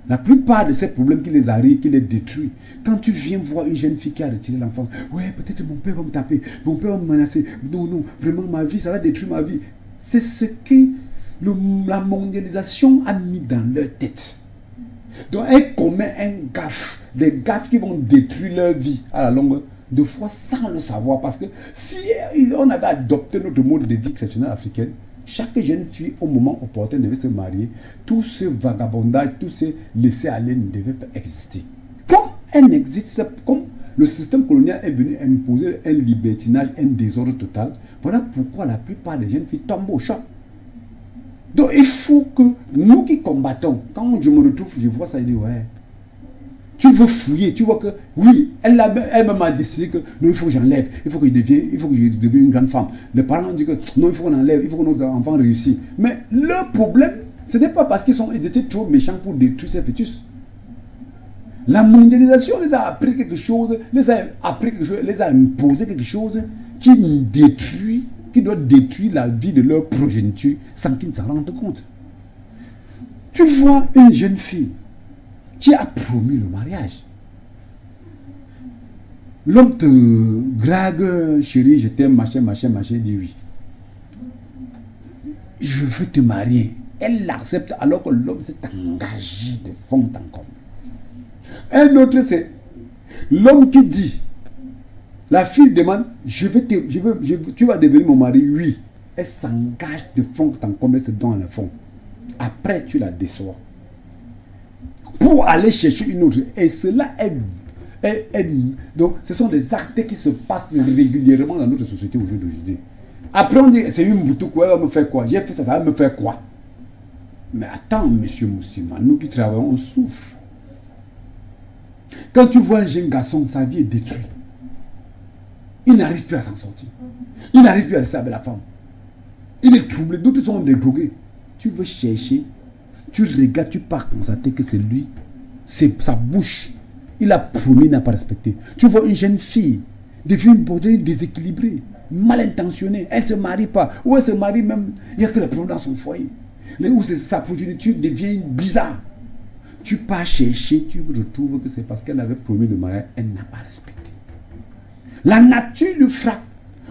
La plupart de ces problèmes qui les arrivent, qui les détruisent, quand tu viens voir une jeune fille qui a retiré l'enfant, ouais, peut-être mon père va me taper, mon père va me menacer, non, vraiment ma vie, ça va détruire ma vie. C'est ce que la mondialisation a mis dans leur tête. Donc, elle commet des gaffes qui vont détruire leur vie à la longue, de fois sans le savoir. Parce que si on avait adopté notre mode de vie traditionnel africain, chaque jeune fille, au moment opportun, devait se marier. Tout ce vagabondage, tout ce laisser-aller ne devait pas exister. Comme elle n'existe, comme le système colonial est venu imposer un libertinage, un désordre total, voilà pourquoi la plupart des jeunes filles tombent au choc. Donc il faut que nous qui combattons, quand je me retrouve, je vois ça, je dis ouais, tu veux fouiller, tu vois que oui, elle-même a décidé que non, il faut que j'enlève, il faut que je devienne une grande femme. Les parents ont dit que non, il faut qu'on enlève, il faut que notre enfant réussisse. Mais le problème, ce n'est pas parce ils étaient trop méchants pour détruire ces fœtus. La mondialisation les a appris quelque chose, les a imposé quelque chose qui doit détruire la vie de leur progéniture sans qu'ils ne s'en rendent compte. Tu vois une jeune fille qui a promis le mariage. L'homme te drague, chérie, je t'aime, machin, dit oui. Je veux te marier. Elle l'accepte alors que l'homme s'est engagé de fond en comble. Un autre, c'est l'homme qui dit, la fille demande, tu vas devenir mon mari, oui. Elle s'engage de fond en comble, elle se donne le fond. Après, tu la déçois. Pour aller chercher une autre. Et cela donc, ce sont des actes qui se passent régulièrement dans notre société aujourd'hui. Après, on dit, c'est une boutique, elle va me faire quoi? J'ai fait ça, ça va me faire quoi? Mais attends, monsieur Moussima, nous qui travaillons, on souffre. Quand tu vois un jeune garçon, sa vie est détruite. Il n'arrive plus à s'en sortir. Il n'arrive plus à rester avec la femme. Il est troublé, d'autres sont dégoûtés. Tu veux chercher, tu regardes, tu pars constater que c'est lui. C'est sa bouche. Il a promis, il n'a pas respecté. Tu vois une jeune fille, devient une beauté déséquilibrée, mal intentionnée. Elle ne se marie pas. Ou elle se marie même, il n'y a que les problèmes dans son foyer. Où sa progéniture devient bizarre. Tu pars chercher, tu retrouves que c'est parce qu'elle avait promis le mariage, elle n'a pas respecté. La nature le frappe.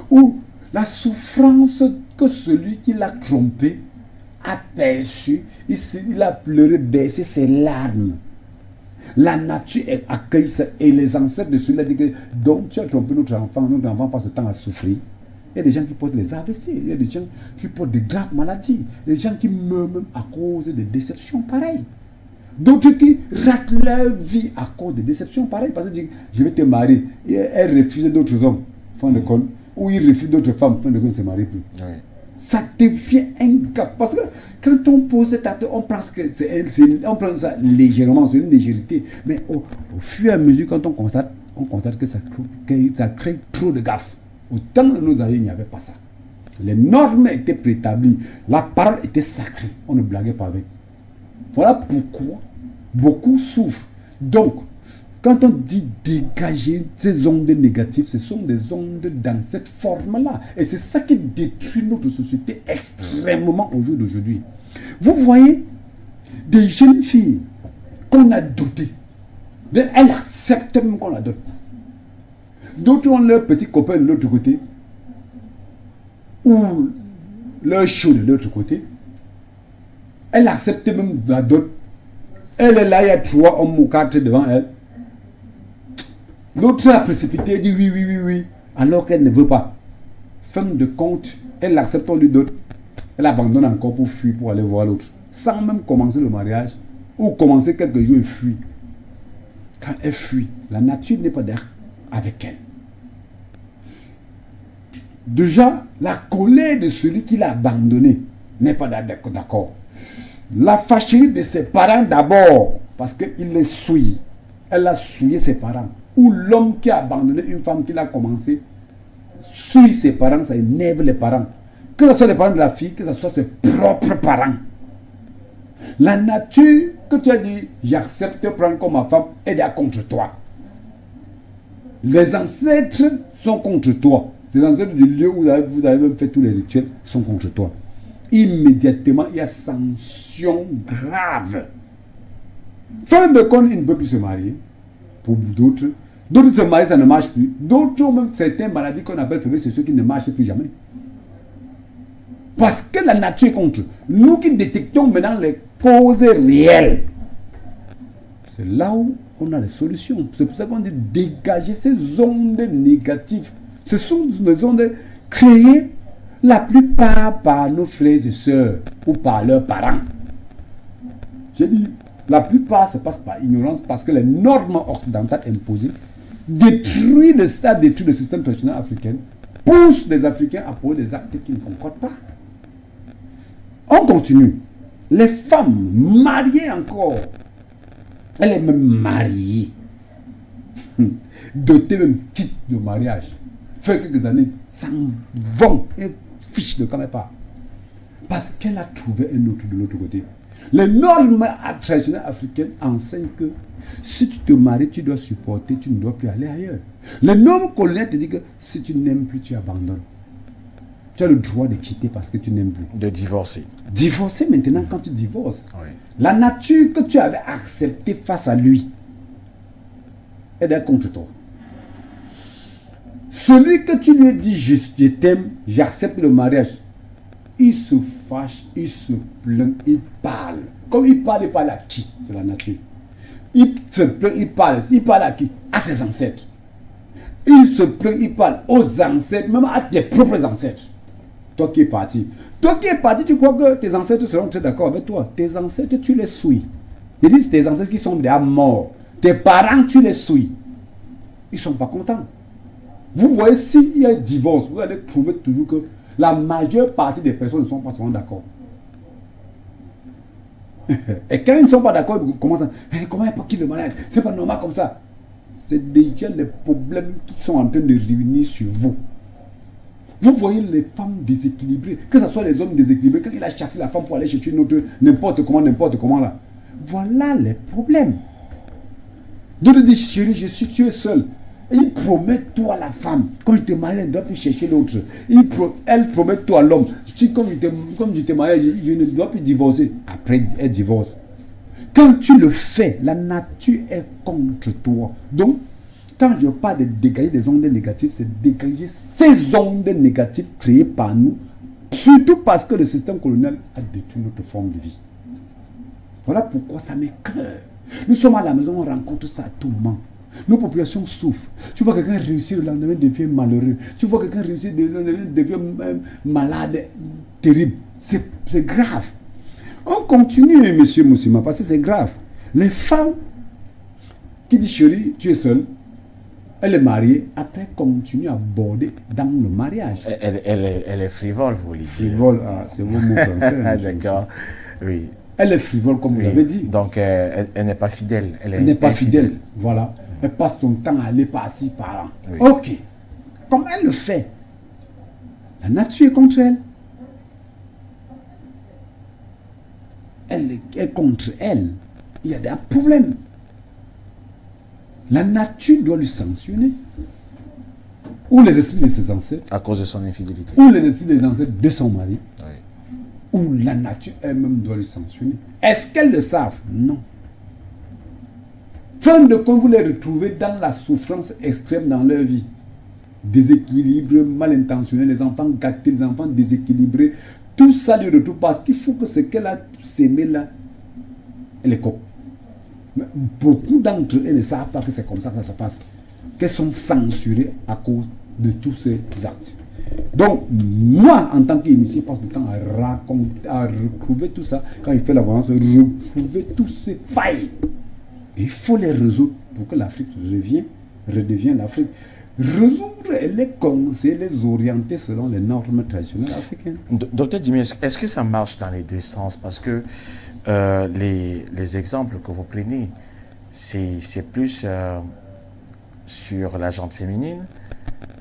Ou la souffrance que celui qui l'a trompé a perçu, il a pleuré, baissé ses larmes. La nature accueille ça et les ancêtres de celui-là disent que donc tu as trompé notre enfant passe le temps à souffrir. Il y a des gens qui portent les AVC, il y a des gens qui portent de graves maladies, des gens qui meurent même à cause de déceptions pareilles. D'autres qui ratent leur vie à cause de déceptions pareilles parce que je vais te marier et elle refuse d'autres hommes, fin de compte, ou il refuse d'autres femmes, fin de compte, ne se marie plus. Oui. Ça devient un gaffe. Parce que quand on pose cet acte, on pense que on prend ça légèrement, c'est une légèreté. Mais au fur et à mesure, quand on constate que ça crée trop de gaffes. Au temps de nos aïeux, il n'y avait pas ça. Les normes étaient préétablies. La parole était sacrée. On ne blaguait pas avec. Voilà pourquoi beaucoup souffrent. Donc, quand on dit dégager ces ondes négatives, ce sont des ondes dans cette forme-là. Et c'est ça qui détruit notre société extrêmement au jour d'aujourd'hui. Vous voyez, des jeunes filles qu'on a dotées, elles acceptent même qu'on la dote. D'autres ont leurs petits copains de l'autre côté, ou leur show de l'autre côté. Elles acceptent même la dot. Elle est là, il y a 3 hommes ou 4 devant elle. L'autre a précipité et dit oui, alors qu'elle ne veut pas. Fin de compte, elle accepte, on lui donne. Elle abandonne encore pour fuir, pour aller voir l'autre. Sans même commencer le mariage, ou commencer quelques jours et fuir. Quand elle fuit, la nature n'est pas d'accord avec elle. Déjà, la colère de celui qui l'a abandonné n'est pas d'accord. La fâcherie de ses parents d'abord, parce qu'il les souille. Elle a souillé ses parents. Ou l'homme qui a abandonné une femme qu'il a commencé, souille ses parents, ça énerve les parents. Que ce soit les parents de la fille, que ce soit ses propres parents. La nature que tu as dit, j'accepte de prendre comme ma femme, elle est contre toi. Les ancêtres sont contre toi. Les ancêtres du lieu où vous avez même fait tous les rituels sont contre toi. Immédiatement, il y a sanction grave. Fin de compte, il ne peut plus se marier. Pour d'autres. D'autres se marient, ça ne marche plus. D'autres ont même certaines maladies qu'on appelle faiblesse, c'est ceux qui ne marchent plus jamais. Parce que la nature est contre. Nous qui détectons maintenant les causes réelles, c'est là où on a les solutions. C'est pour ça qu'on dit dégager ces ondes négatives. Ce sont des ondes créées la plupart par nos frères et sœurs ou par leurs parents. J'ai dit, La plupart se passe par ignorance parce que les normes occidentales imposées détruisent le système traditionnel africain, poussent les Africains à poser des actes qui ne concordent pas. On continue. Les femmes mariées encore, elles sont même mariées, dotées même titre de mariage, fait quelques années, s'en vont et fichent de quand même pas. Parce qu'elle a trouvé un autre de l'autre côté. Les normes traditionnelles africaines enseignent que si tu te maries, tu dois supporter, tu ne dois plus aller ailleurs. Les normes coloniales te disent que si tu n'aimes plus, tu abandonnes. Tu as le droit de quitter parce que tu n'aimes plus. De divorcer. Divorcer maintenant quand tu divorces. Oui. La nature que tu avais acceptée face à lui, elle est contre toi. Celui que tu lui dis je t'aime, j'accepte le mariage, il se fâche, il se plaint, il parle. Comme il parle à qui? C'est la nature. Il se plaint, il parle à qui? À ses ancêtres. Il se plaint, il parle aux ancêtres, même à tes propres ancêtres. Toi qui es parti. Toi qui es parti, tu crois que tes ancêtres seront très d'accord avec toi. Tes ancêtres, tu les suis. Ils disent tes ancêtres qui sont déjà morts. Tes parents, tu les suis. Ils ne sont pas contents. Vous voyez, s'il y a un divorce, vous allez trouver toujours que la majeure partie des personnes ne sont pas souvent d'accord. Et quand ils ne sont pas d'accord, ils commencent à comment il n'y a pas qui le mariage? C'est pas normal comme ça. C'est déjà les problèmes qui sont en train de réunir sur vous. Vous voyez les femmes déséquilibrées, que ce soit les hommes déséquilibrés, quand il a chassé la femme pour aller chercher une autre, n'importe comment là. Voilà les problèmes. D'autres disent, chérie, je suis tué seul. Et il promet toi la femme, quand il te marie, elle ne doit plus chercher l'autre. Elle promet toi l'homme, comme je te marie, je ne dois plus divorcer. Après, elle divorce. Quand tu le fais, la nature est contre toi. Donc, quand je parle de dégager des ondes négatives, c'est dégager ces ondes négatives créées par nous, surtout parce que le système colonial a détruit notre forme de vie. Voilà pourquoi ça m'écoeure. Nous sommes à la maison, on rencontre ça à tout moment. Nos populations souffrent. Tu vois quelqu'un réussir, le lendemain devient malheureux. Tu vois quelqu'un réussir, le lendemain devient malade, terrible. C'est grave. On continue, monsieur Moussima, parce que c'est grave. Les femmes qui disent chérie, tu es seule, elle est mariée, après continue à border dans le mariage. Elle est frivole, vous voulez dire. Frivole, c'est vos mots français. D'accord, oui. Elle est frivole, comme vous l'avez dit. Donc, elle n'est pas fidèle. Elle n'est pas fidèle, voilà. Elle passe son temps à aller par-ci, par-là. Oui. Ok. Comme elle le fait, la nature est contre elle. Elle est contre elle. Il y a des problèmes. La nature doit lui sanctionner. Ou les esprits de ses ancêtres. À cause de son infidélité. Ou les esprits des ancêtres de son mari. Oui. Ou la nature elle-même doit lui sanctionner. Est-ce qu'elles le savent? Non. Fin de compte, vous les retrouvez dans la souffrance extrême dans leur vie. Déséquilibre, mal intentionné, les enfants gâtés, les enfants déséquilibrés. Tout ça lui retrouve parce qu'il faut que ce qu'elle a sémé là, elle est coupe. Mais beaucoup d'entre eux ne savent pas que c'est comme ça que ça se passe. Qu'elles sont censurées à cause de tous ces actes. Donc, moi, en tant qu'initié, je passe du temps à raconter, à retrouver tout ça. Quand il fait la voyance, retrouver tous ces failles. Et il faut les résoudre pour que l'Afrique redevienne l'Afrique. Résoudre et les conseiller, les orienter selon les normes traditionnelles africaines. Docteur Dimi, est-ce que ça marche dans les deux sens? Parce que les exemples que vous prenez, c'est plus sur la gente féminine.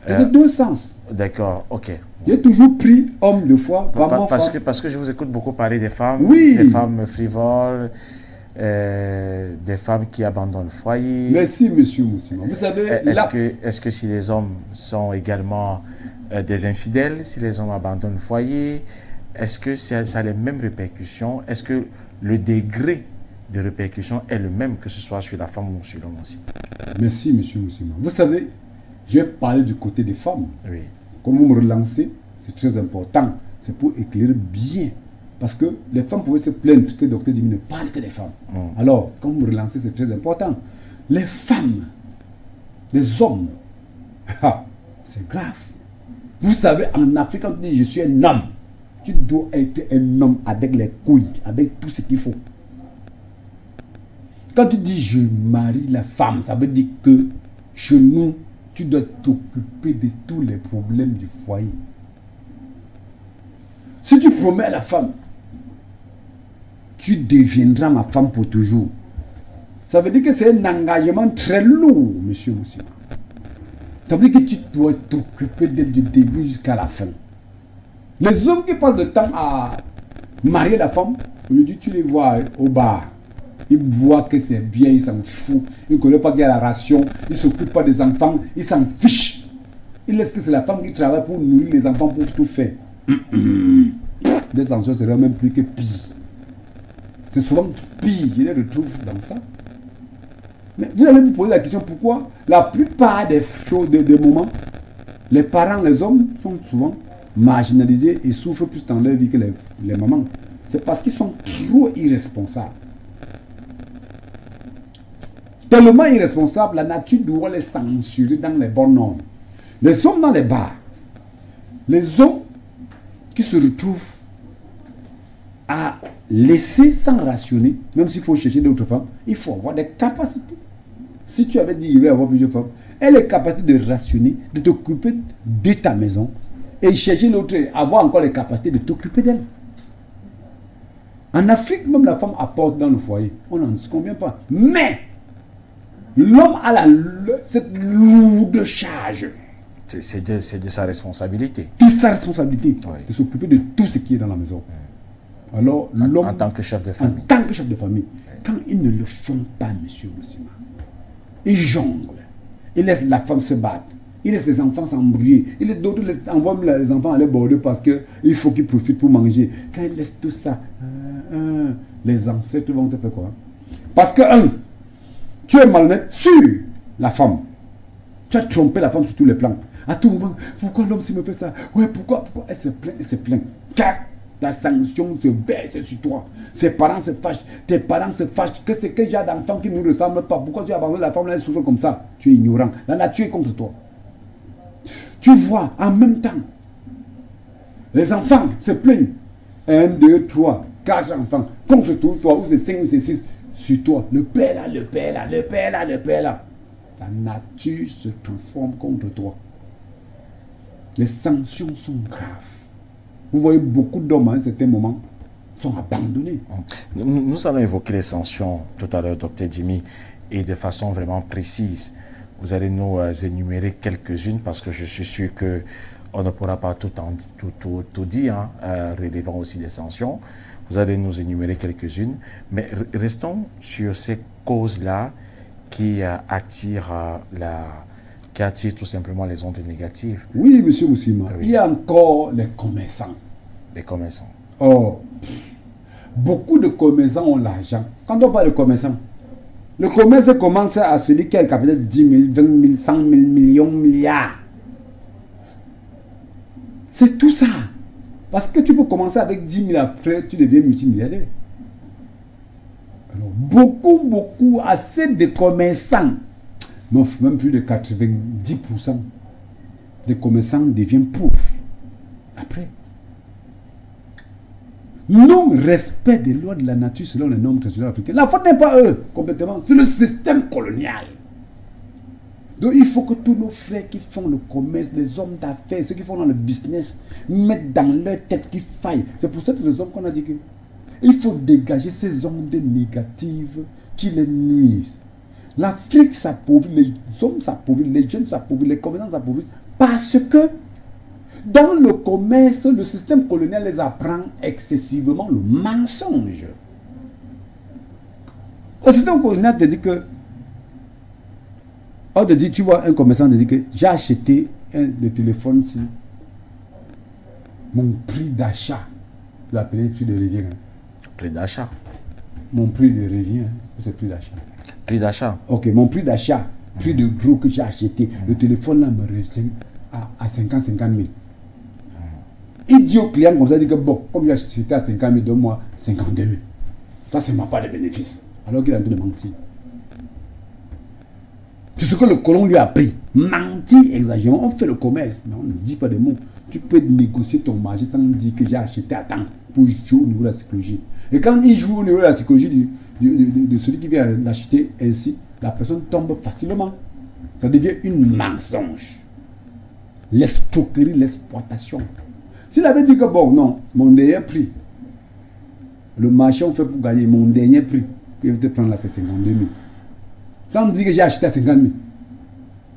Les deux sens. D'accord, ok. J'ai toujours pris homme de foi, vraiment parce que je vous écoute beaucoup parler des femmes, oui, des femmes frivoles, des femmes qui abandonnent le foyer. Merci, monsieur Moussima. Vous savez, est-ce que si les hommes sont également des infidèles, si les hommes abandonnent le foyer, est-ce que ça a les mêmes répercussions? Est-ce que le degré de répercussion est le même, que ce soit sur la femme ou sur l'homme aussi? Merci, monsieur Moussima. Vous savez, j'ai parlé du côté des femmes. Oui. Comme vous me relancez, c'est très important. C'est pour éclairer bien. Parce que les femmes pouvaient se plaindre que le docteur Dimi ne parle que des femmes. Alors, quand vous me relancez, c'est très important. Les femmes, les hommes, c'est grave. Vous savez, en Afrique, quand on dit je suis un homme, tu dois être un homme avec les couilles, avec tout ce qu'il faut. Quand tu dis je marie la femme, ça veut dire que chez nous, tu dois t'occuper de tous les problèmes du foyer. Si tu promets à la femme, tu deviendras ma femme pour toujours. Ça veut dire que c'est un engagement très lourd, monsieur Moussima. Ça veut dire que tu dois t'occuper d'elle du début jusqu'à la fin. Les hommes qui passent de temps à marier la femme, aujourd'hui tu les vois au bar. Ils voient que c'est bien, ils s'en foutent. Ils ne connaissent pas qu'il y a la ration, ils ne s'occupent pas des enfants, ils s'en fichent. Ils laissent que c'est la femme qui travaille pour nourrir les enfants, pour tout faire. Les anciens seraient même plus que pire. C'est souvent pire, je les retrouve dans ça. Mais vous allez vous poser la question pourquoi la plupart des choses, des moments, les parents, les hommes sont souvent marginalisés et souffrent plus dans leur vie que les mamans. C'est parce qu'ils sont trop irresponsables. Tellement irresponsables, la nature doit les censurer dans les bonnes normes. Les hommes dans les bars, les hommes qui se retrouvent à laisser sans rationner, même s'il faut chercher d'autres femmes, il faut avoir des capacités. Si tu avais dit qu'il va y avoir plusieurs femmes, elle a les capacités de rationner, de t'occuper de ta maison, et chercher l'autre, avoir encore les capacités de t'occuper d'elle. En Afrique, même la femme apporte dans le foyer. On n'en se convient pas. Mais l'homme a cette lourde charge. C'est de sa responsabilité. C'est sa responsabilité, Oui. de s'occuper de tout ce qui est dans la maison. Alors, l'homme, En tant que chef de famille. en tant que chef de famille, quand ils ne le font pas, monsieur Moussima, ils jonglent, ils laissent la femme se battre, ils laissent les enfants s'embrouiller, d'autres envoient les enfants aller border parce qu'il faut qu'ils profitent pour manger. Quand ils laissent tout ça, les ancêtres vont te faire quoi? Parce que, tu es malhonnête sur la femme. Tu as trompé la femme sur tous les plans. À tout moment, pourquoi l'homme s'il me fait ça? Ouais, pourquoi? Elle se plaint, elle se plaint. Car la sanction se verse sur toi. Ses parents se fâchent, tes parents se fâchent. Que c'est que j'ai d'enfants qui ne nous ressemblent pas? Pourquoi tu as abandonné la femme là, elle souffre comme ça? Tu es ignorant. La nature est contre toi. Tu vois, en même temps, les enfants se plaignent. 1, 2, 3, 4 enfants. Contre toi, ou c'est 5 ou c'est 6. Sur toi, le père là, le père là, le père là, le père là. La nature se transforme contre toi. Les sanctions sont graves. Vous voyez beaucoup d'hommes à un certain moment sont abandonnés. Nous allons évoquer les sanctions tout à l'heure, Dr Dimi, et de façon vraiment précise. Vous allez nous énumérer quelques-unes parce que je suis sûr qu'on ne pourra pas tout dire, relevant aussi des sanctions. Vous allez nous énumérer quelques-unes, mais restons sur ces causes-là qui attirent tout simplement les ondes négatives. Oui, monsieur Moussima, Oui. il y a encore les commerçants. Les commerçants. Oh, beaucoup de commerçants ont l'argent. Quand on parle de commerçants, le commerce commence à celui qui a le capital de 10 000, 20 000, 100 000, millions, milliards. C'est tout ça. Parce que tu peux commencer avec 10 000, après tu deviens multimilliardaire. Alors, beaucoup, assez de commerçants, même plus de 90% des commerçants deviennent pauvres. Après, non-respect des lois de la nature selon les normes traditionnelles africaines. La faute n'est pas eux, complètement. C'est le système colonial. Donc il faut que tous nos frères qui font le commerce, les hommes d'affaires, ceux qui font dans le business, mettent dans leur tête qu'il faille. C'est pour cette raison qu'on a dit que il faut dégager ces ondes négatives qui les nuisent. L'Afrique s'appauvrit, les hommes s'appauvrissent, les jeunes s'appauvrissent, les commerçants s'appauvrissent parce que dans le commerce, le système colonial les apprend excessivement le mensonge. Le système colonial te dit que, on te dit, tu vois, un commerçant te dit que j'ai acheté le téléphone ci, mon prix d'achat, vous appelez prix de revient. Prix d'achat. Mon prix de revient, c'est prix d'achat. Prix d'achat. Ok, mon prix d'achat, prix de gros que j'ai acheté, le téléphone là me revient à 50 000. Il dit au client comme ça, il dit que bon, comme j'ai acheté à 50 000, donne-moi 52 000. Ça, c'est ma part de bénéfice. Alors qu'il est en train de mentir. Tout ce que le colon lui a pris, mentir exagérément. On fait le commerce, mais on ne dit pas des mots. Tu peux négocier ton marché sans dire que j'ai acheté à temps pour jouer au niveau de la psychologie. Et quand il joue au niveau de la psychologie de celui qui vient l'acheter ainsi, la personne tombe facilement. Ça devient une mensonge. L'escroquerie, l'exploitation. S'il avait dit que bon, non, mon dernier prix, le marché on fait pour gagner, mon dernier prix, que je vais te prendre là, c'est 52 000. Sans me dire que j'ai acheté à 50 000.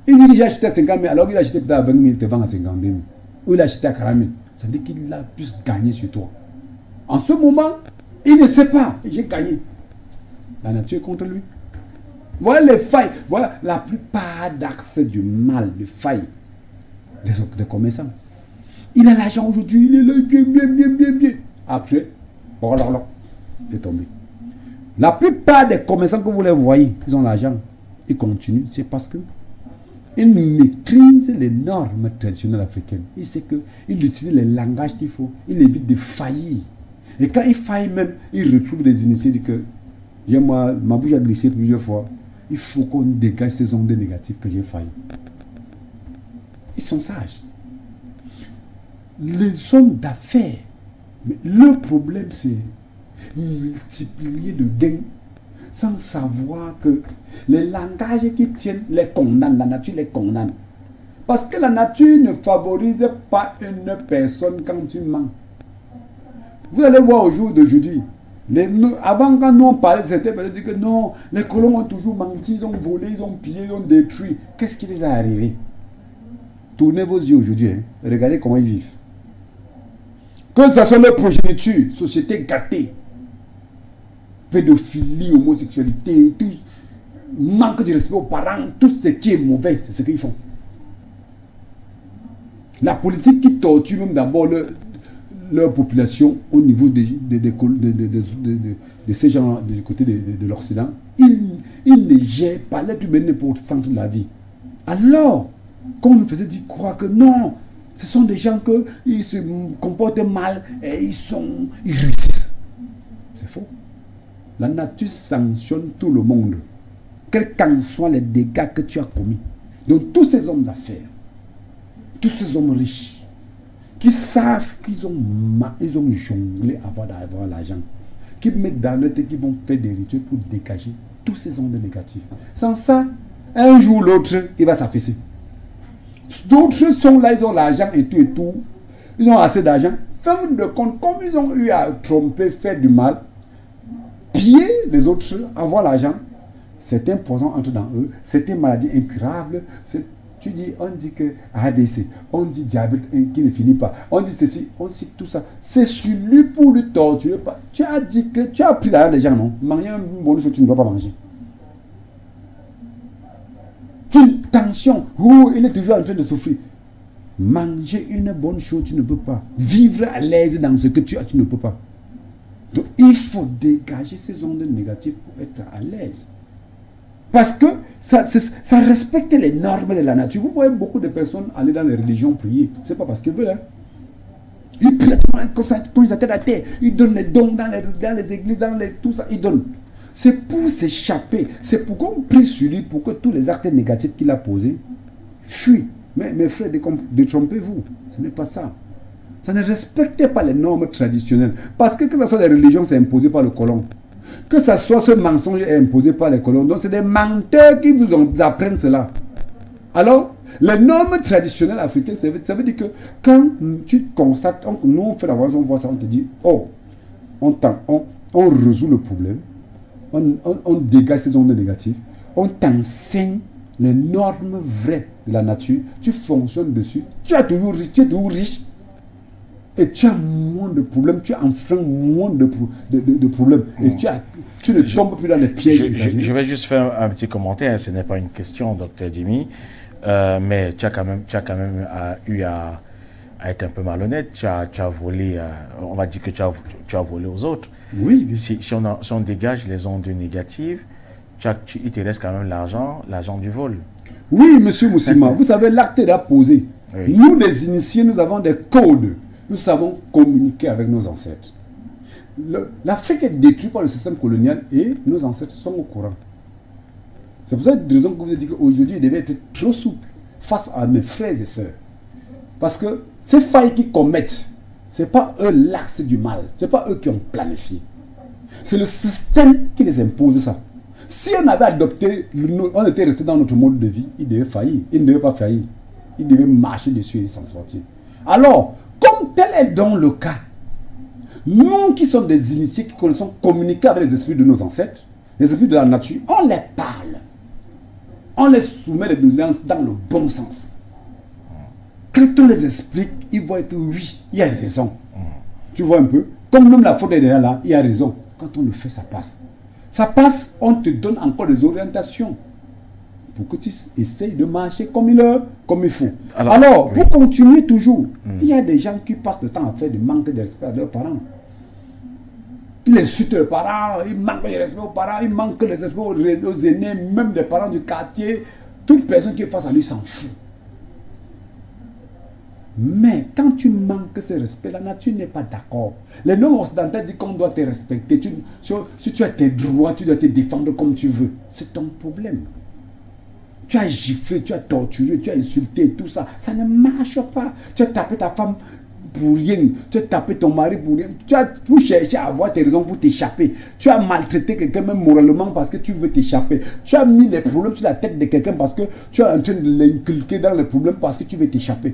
Il dit que j'ai acheté à 50 000, alors qu'il a acheté peut-être à 20 000, il te vend à 52 000. Ou il a acheté à 40 000. Ça veut dire qu'il a plus gagné sur toi. En ce moment, il ne sait pas, j'ai gagné. La nature est contre lui. Voilà les failles, voilà la plupart d'accès du mal, de failles des commerçants. Il a l'argent aujourd'hui, il est là, bien. Après, voilà, il est tombé. La plupart des commerçants que vous les voyez, ils ont l'argent, ils continuent, c'est parce que ils maîtrisent les normes traditionnelles africaines. Il sait qu'ils utilisent les langages qu'il faut, il évite de faillir. Et quand il faille même, il retrouve des initiés que ma bouche a glissé plusieurs fois. Il faut qu'on dégage ces ondes négatives que j'ai failli. Ils sont sages. Les hommes d'affaires, mais le problème c'est multiplier le gain sans savoir que les langages qui tiennent les condamnent, la nature les condamne. Parce que la nature ne favorise pas une personne quand tu mens. Vous allez voir au jour d'aujourd'hui, avant quand nous on parlait de certaines personnes, disent que non, les colons ont toujours menti, ils ont volé, ils ont pillé, ils ont détruit. Qu'est-ce qui les a arrivé? Tournez vos yeux aujourd'hui, hein. Regardez comment ils vivent. Que ce soit leur progéniture, société gâtée, pédophilie, homosexualité, tout, manque de respect aux parents, tout ce qui est mauvais, c'est ce qu'ils font. La politique qui torture même d'abord leur population au niveau de ces gens du côté de l'Occident, ils ne gèrent pas l'être humain pour le centre de la vie. Alors, qu'on nous faisait dire croire que non, ce sont des gens qui se comportent mal et ils réussissent. C'est faux. La nature sanctionne tout le monde, quels qu'en soient les dégâts que tu as commis. Donc tous ces hommes d'affaires, tous ces hommes riches, qui savent qu'ils ont jonglé avant d'avoir l'argent, qui mettent dans leur tête qu'ils vont faire des rituels pour dégager tous ces ondes négatives. Sans ça, un jour ou l'autre, il va s'affaisser. D'autres sont là, ils ont l'argent et tout. Ils ont assez d'argent. Fin de compte, comme ils ont eu à tromper, faire du mal, piller les autres, avoir l'argent, certains poisons entrent dans eux, certaines maladies incurables. Tu dis, on dit que AVC, on dit diabète qui ne finit pas, on dit ceci, on dit tout ça. C'est sur lui pour lui torturer. Tu as dit que tu as pris l'argent des gens, non? Manger une bonne chose, tu ne dois pas manger. Tension, il est toujours en train de souffrir. Manger une bonne chose, tu ne peux pas. Vivre à l'aise dans ce que tu as, tu ne peux pas. Donc il faut dégager ces ondes négatives pour être à l'aise. Parce que ça respecte les normes de la nature. Vous voyez beaucoup de personnes aller dans les religions prier. Ce n'est pas parce qu'ils veulent. Hein. Ils prient quand ils atteignent la terre. Ils donnent les dons dans les églises, tout ça. Ils donnent. C'est pour s'échapper. C'est pour qu'on prie sur lui pour que tous les actes négatifs qu'il a posés fuient. Mais mes frères, détrompez-vous. Ce n'est pas ça. Ça ne respecte pas les normes traditionnelles. Parce que ce soit des religions, c'est imposé par le colon. Que ce soit ce mensonge est imposé par les colons. Donc c'est des menteurs qui vous apprennent cela. Alors, les normes traditionnelles africaines, ça veut dire que quand tu constates, nous on fait la voix, on voit ça, on te dit, oh, on résout le problème, on dégage ces ondes négatives, on t'enseigne les normes vraies de la nature, tu fonctionnes dessus, tu es toujours riche, et tu as moins de problèmes, tu enfreins moins de problèmes, et tu ne tombes plus dans les pièges. Je vais juste faire un petit commentaire, ce n'est pas une question, docteur Dimi, mais tu as quand même eu à être un peu malhonnête, tu as volé, on va dire que tu as volé aux autres. Oui. Si on dégage les ondes négatives, il te reste quand même l'argent du vol. Oui, monsieur Moussima, vous savez, l'acte est posé. Oui. Nous, les initiés, nous avons des codes. Nous savons communiquer avec nos ancêtres. L'Afrique est détruite par le système colonial et nos ancêtres sont au courant. C'est pour cette raison que vous avez dit qu'aujourd'hui, il devait être trop souple face à mes frères et sœurs. Parce que Ces failles qu'ils commettent, ce n'est pas eux l'axe du mal. Ce n'est pas eux qui ont planifié. C'est le système qui les impose ça. Si on avait adopté, on était resté dans notre mode de vie, il devait faillir. Il ne devait pas faillir. Il devait marcher dessus et s'en sortir. Alors, comme tel est dans le cas, nous qui sommes des initiés, qui connaissons communiquer avec les esprits de nos ancêtres, les esprits de la nature, on les parle. On les soumet les doléances dans le bon sens. Quand on les explique, ils voient que oui, il y a raison. Tu vois un peu? Comme même la faute est derrière là, il y a raison. Quand on le fait, ça passe. Ça passe, on te donne encore des orientations pour que tu essayes de marcher comme il faut. Alors pour continuer toujours, il y a des gens qui passent le temps à faire du manque de respect à leurs parents. Ils insultent les parents, ils manquent de respect aux parents, ils manquent de respect aux aînés, même des parents du quartier. Toute personne qui est face à lui s'en fout. Mais quand tu manques ce respect, la nature n'est pas d'accord. Les normes occidentales disent qu'on doit te respecter. Si tu as tes droits, tu dois te défendre comme tu veux. C'est ton problème. Tu as giflé, tu as torturé, tu as insulté, tout ça. Ça ne marche pas. Tu as tapé ta femme pour rien. Tu as tapé ton mari pour rien. Tu as tout cherché à avoir tes raisons pour t'échapper. Tu as maltraité quelqu'un même moralement parce que tu veux t'échapper. Tu as mis les problèmes sur la tête de quelqu'un parce que tu es en train de l'inculquer dans les problèmes parce que tu veux t'échapper.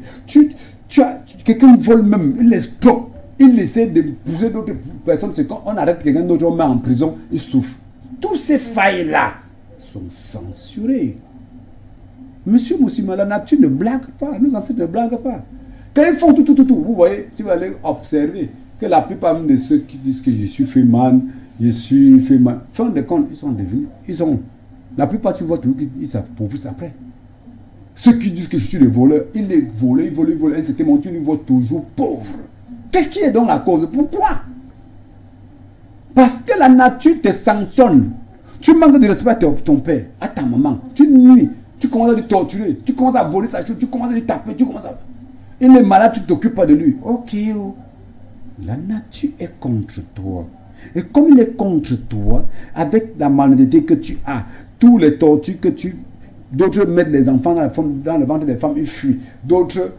Quelqu'un vole même, il escroque. Il essaie de pousser d'autres personnes. C'est quand on arrête quelqu'un d'autre, on met en prison, il souffre. Tous ces failles-là sont censurées. Monsieur Moussima, la nature ne blague pas, nos ancêtres ne blaguent pas. Quand ils font tout, vous voyez, si vous allez observer que la plupart de ceux qui disent que je suis Feman, fin de compte, ils sont devenus, la plupart tu vois toujours qu'ils savent pour vous après. Ceux qui disent que je suis le voleur, ils les volent, ils volent, c'était mon Dieu, ils voient toujours pauvres. Qu'est-ce qui est dans la cause? Pourquoi? Parce que la nature te sanctionne. Tu manques de respect à ton père, à ta maman, tu nuis. Tu commences à le torturer, tu commences à voler sa chose, tu commences à le taper, tu commences à... Il est malade, tu ne t'occupes pas de lui. Ok, la nature est contre toi. Et comme il est contre toi, avec la malhonnêteté que tu as, tous les tortures que tu... D'autres mettent les enfants dans le ventre des femmes, ils fuient. D'autres...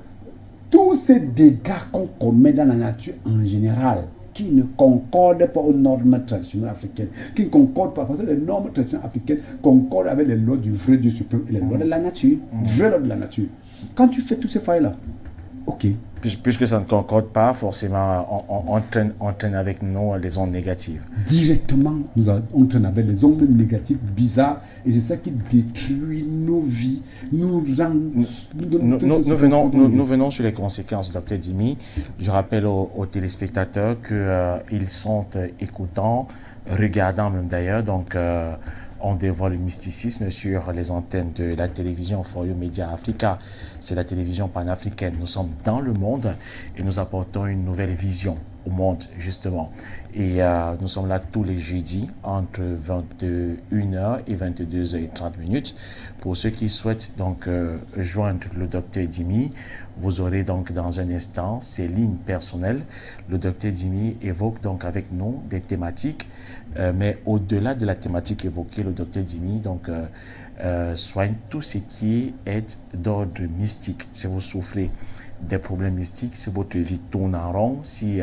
Tous ces dégâts qu'on commet dans la nature en général, qui ne concordent pas aux normes traditionnelles africaines, qui ne concordent pas, parce que les normes traditionnelles africaines concordent avec les lois du vrai Dieu suprême et les lois de la nature, vraie loi de la nature. Quand tu fais tous ces failles-là, ok. Puisque ça ne concorde pas, forcément, on traîne avec nous les ondes négatives. Directement, on traîne avec les ondes négatives bizarres, et c'est ça qui détruit nos vies, nous venons sur les conséquences, Dr Dimi. Je rappelle aux téléspectateurs qu'ils sont écoutants, regardants même d'ailleurs, donc on dévoile le mysticisme sur les antennes de la télévision For You Media Africa. C'est la télévision panafricaine. Nous sommes dans le monde et nous apportons une nouvelle vision au monde, justement. Et nous sommes là tous les jeudis entre 21h et 22h30. Pour ceux qui souhaitent donc joindre le Dr Dimi, vous aurez donc dans un instant ses lignes personnelles. Le Dr Dimi évoque donc avec nous des thématiques, mais au-delà de la thématique évoquée, le Dr Dimi donc soigne tout ce qui est d'ordre mystique. Si vous souffrez des problèmes mystiques, si votre vie tourne en rond, si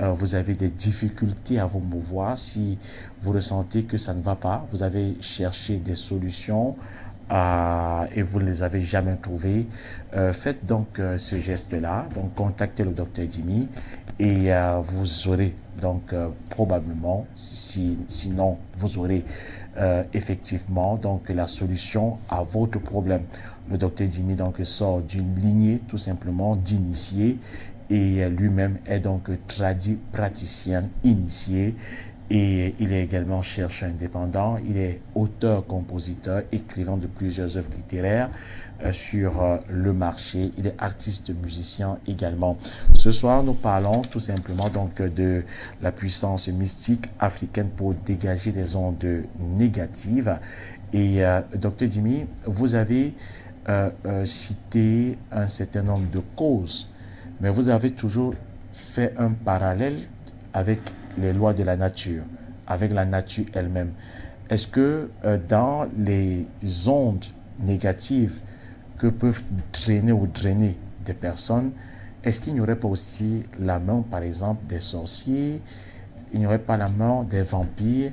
vous avez des difficultés à vous mouvoir, si vous ressentez que ça ne va pas, vous avez cherché des solutions et vous ne les avez jamais trouvées, faites donc ce geste-là, donc contactez le Dr Dimi et vous aurez donc probablement, sinon vous aurez effectivement donc la solution à votre problème. Le Dr Dimi donc sort d'une lignée tout simplement d'initiés et lui-même est donc praticien initié et il est également chercheur indépendant. Il est auteur, compositeur, écrivain de plusieurs œuvres littéraires sur le marché. Il est artiste musicien également. Ce soir, nous parlons tout simplement donc de la puissance mystique africaine pour dégager des ondes négatives. Et Dr Dimi, vous avez cité un certain nombre de causes, mais vous avez toujours fait un parallèle avec les lois de la nature, avec la nature elle-même. Est-ce que dans les ondes négatives que peuvent traîner ou drainer des personnes, est-ce qu'il n'y aurait pas aussi la main, par exemple, des sorciers? Il n'y aurait pas la main des vampires,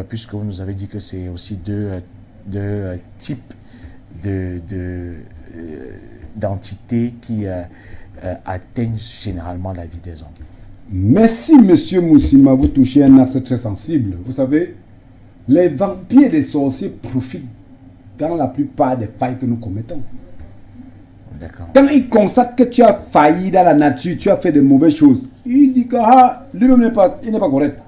puisque vous nous avez dit que c'est aussi deux types d'entités qui atteignent généralement la vie des hommes. Merci, monsieur Moussima, vous touchez un axe très sensible. Vous savez, les vampires et les sorciers profitent dans la plupart des failles que nous commettons. Quand ils constatent que tu as failli dans la nature, tu as fait de mauvaises choses, il dit que lui-même n'est pas correct.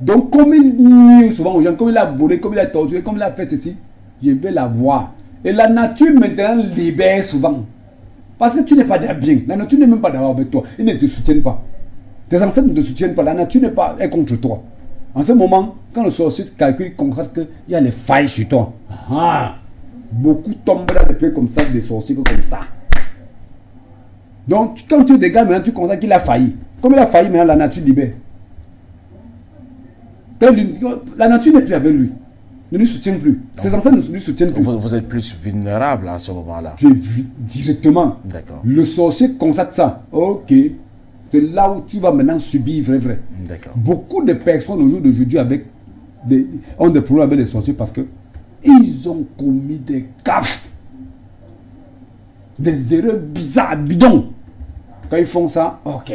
Donc, comme il nuit souvent aux gens, comme il a volé, comme il a torturé, comme il a fait ceci, je vais la voir. Et la nature maintenant libère souvent. Parce que tu n'es pas bien. La nature n'est même pas d'accord avec toi. Ils ne te soutiennent pas. Tes ancêtres ne te soutiennent pas. La nature est contre toi. En ce moment, quand le sorcier calcule, il constate qu'il y a les failles sur toi. Beaucoup tombent là des peu comme ça, des sorciers comme ça. Donc, quand tu dégages maintenant, tu constates qu'il a failli. Comme il a failli, maintenant la nature libère. La nature n'est plus avec lui. Ne lui soutient plus. Ses enfants ne lui soutiennent plus. Vous êtes plus vulnérable à ce moment-là. Directement. D'accord. Le sorcier constate ça. Ok. C'est là où tu vas maintenant subir vrai. D'accord. Beaucoup de personnes au jour d'aujourd'hui ont des problèmes avec les sorciers parce que ils ont commis des gaffes. Des erreurs bizarres, bidons. Quand ils font ça, ok.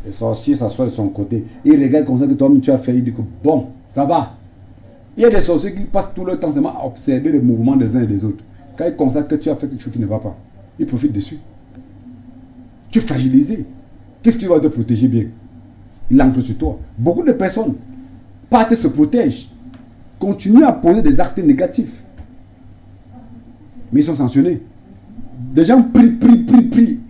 Le sorcier s'assoit de son côté. Il regarde comme ça que toi-même tu as fait. Il dit que bon, ça va. Il y a des sorciers qui passent tout leur temps seulement à observer les mouvements des uns et des autres. Quand ils constatent que tu as fait quelque chose qui ne va pas, ils profitent dessus. Tu es fragilisé. Qu'est-ce que tu vas te protéger bien? Il entre sur toi. Beaucoup de personnes partent et se protègent. Continuent à poser des actes négatifs. Mais ils sont sanctionnés. Des gens prient.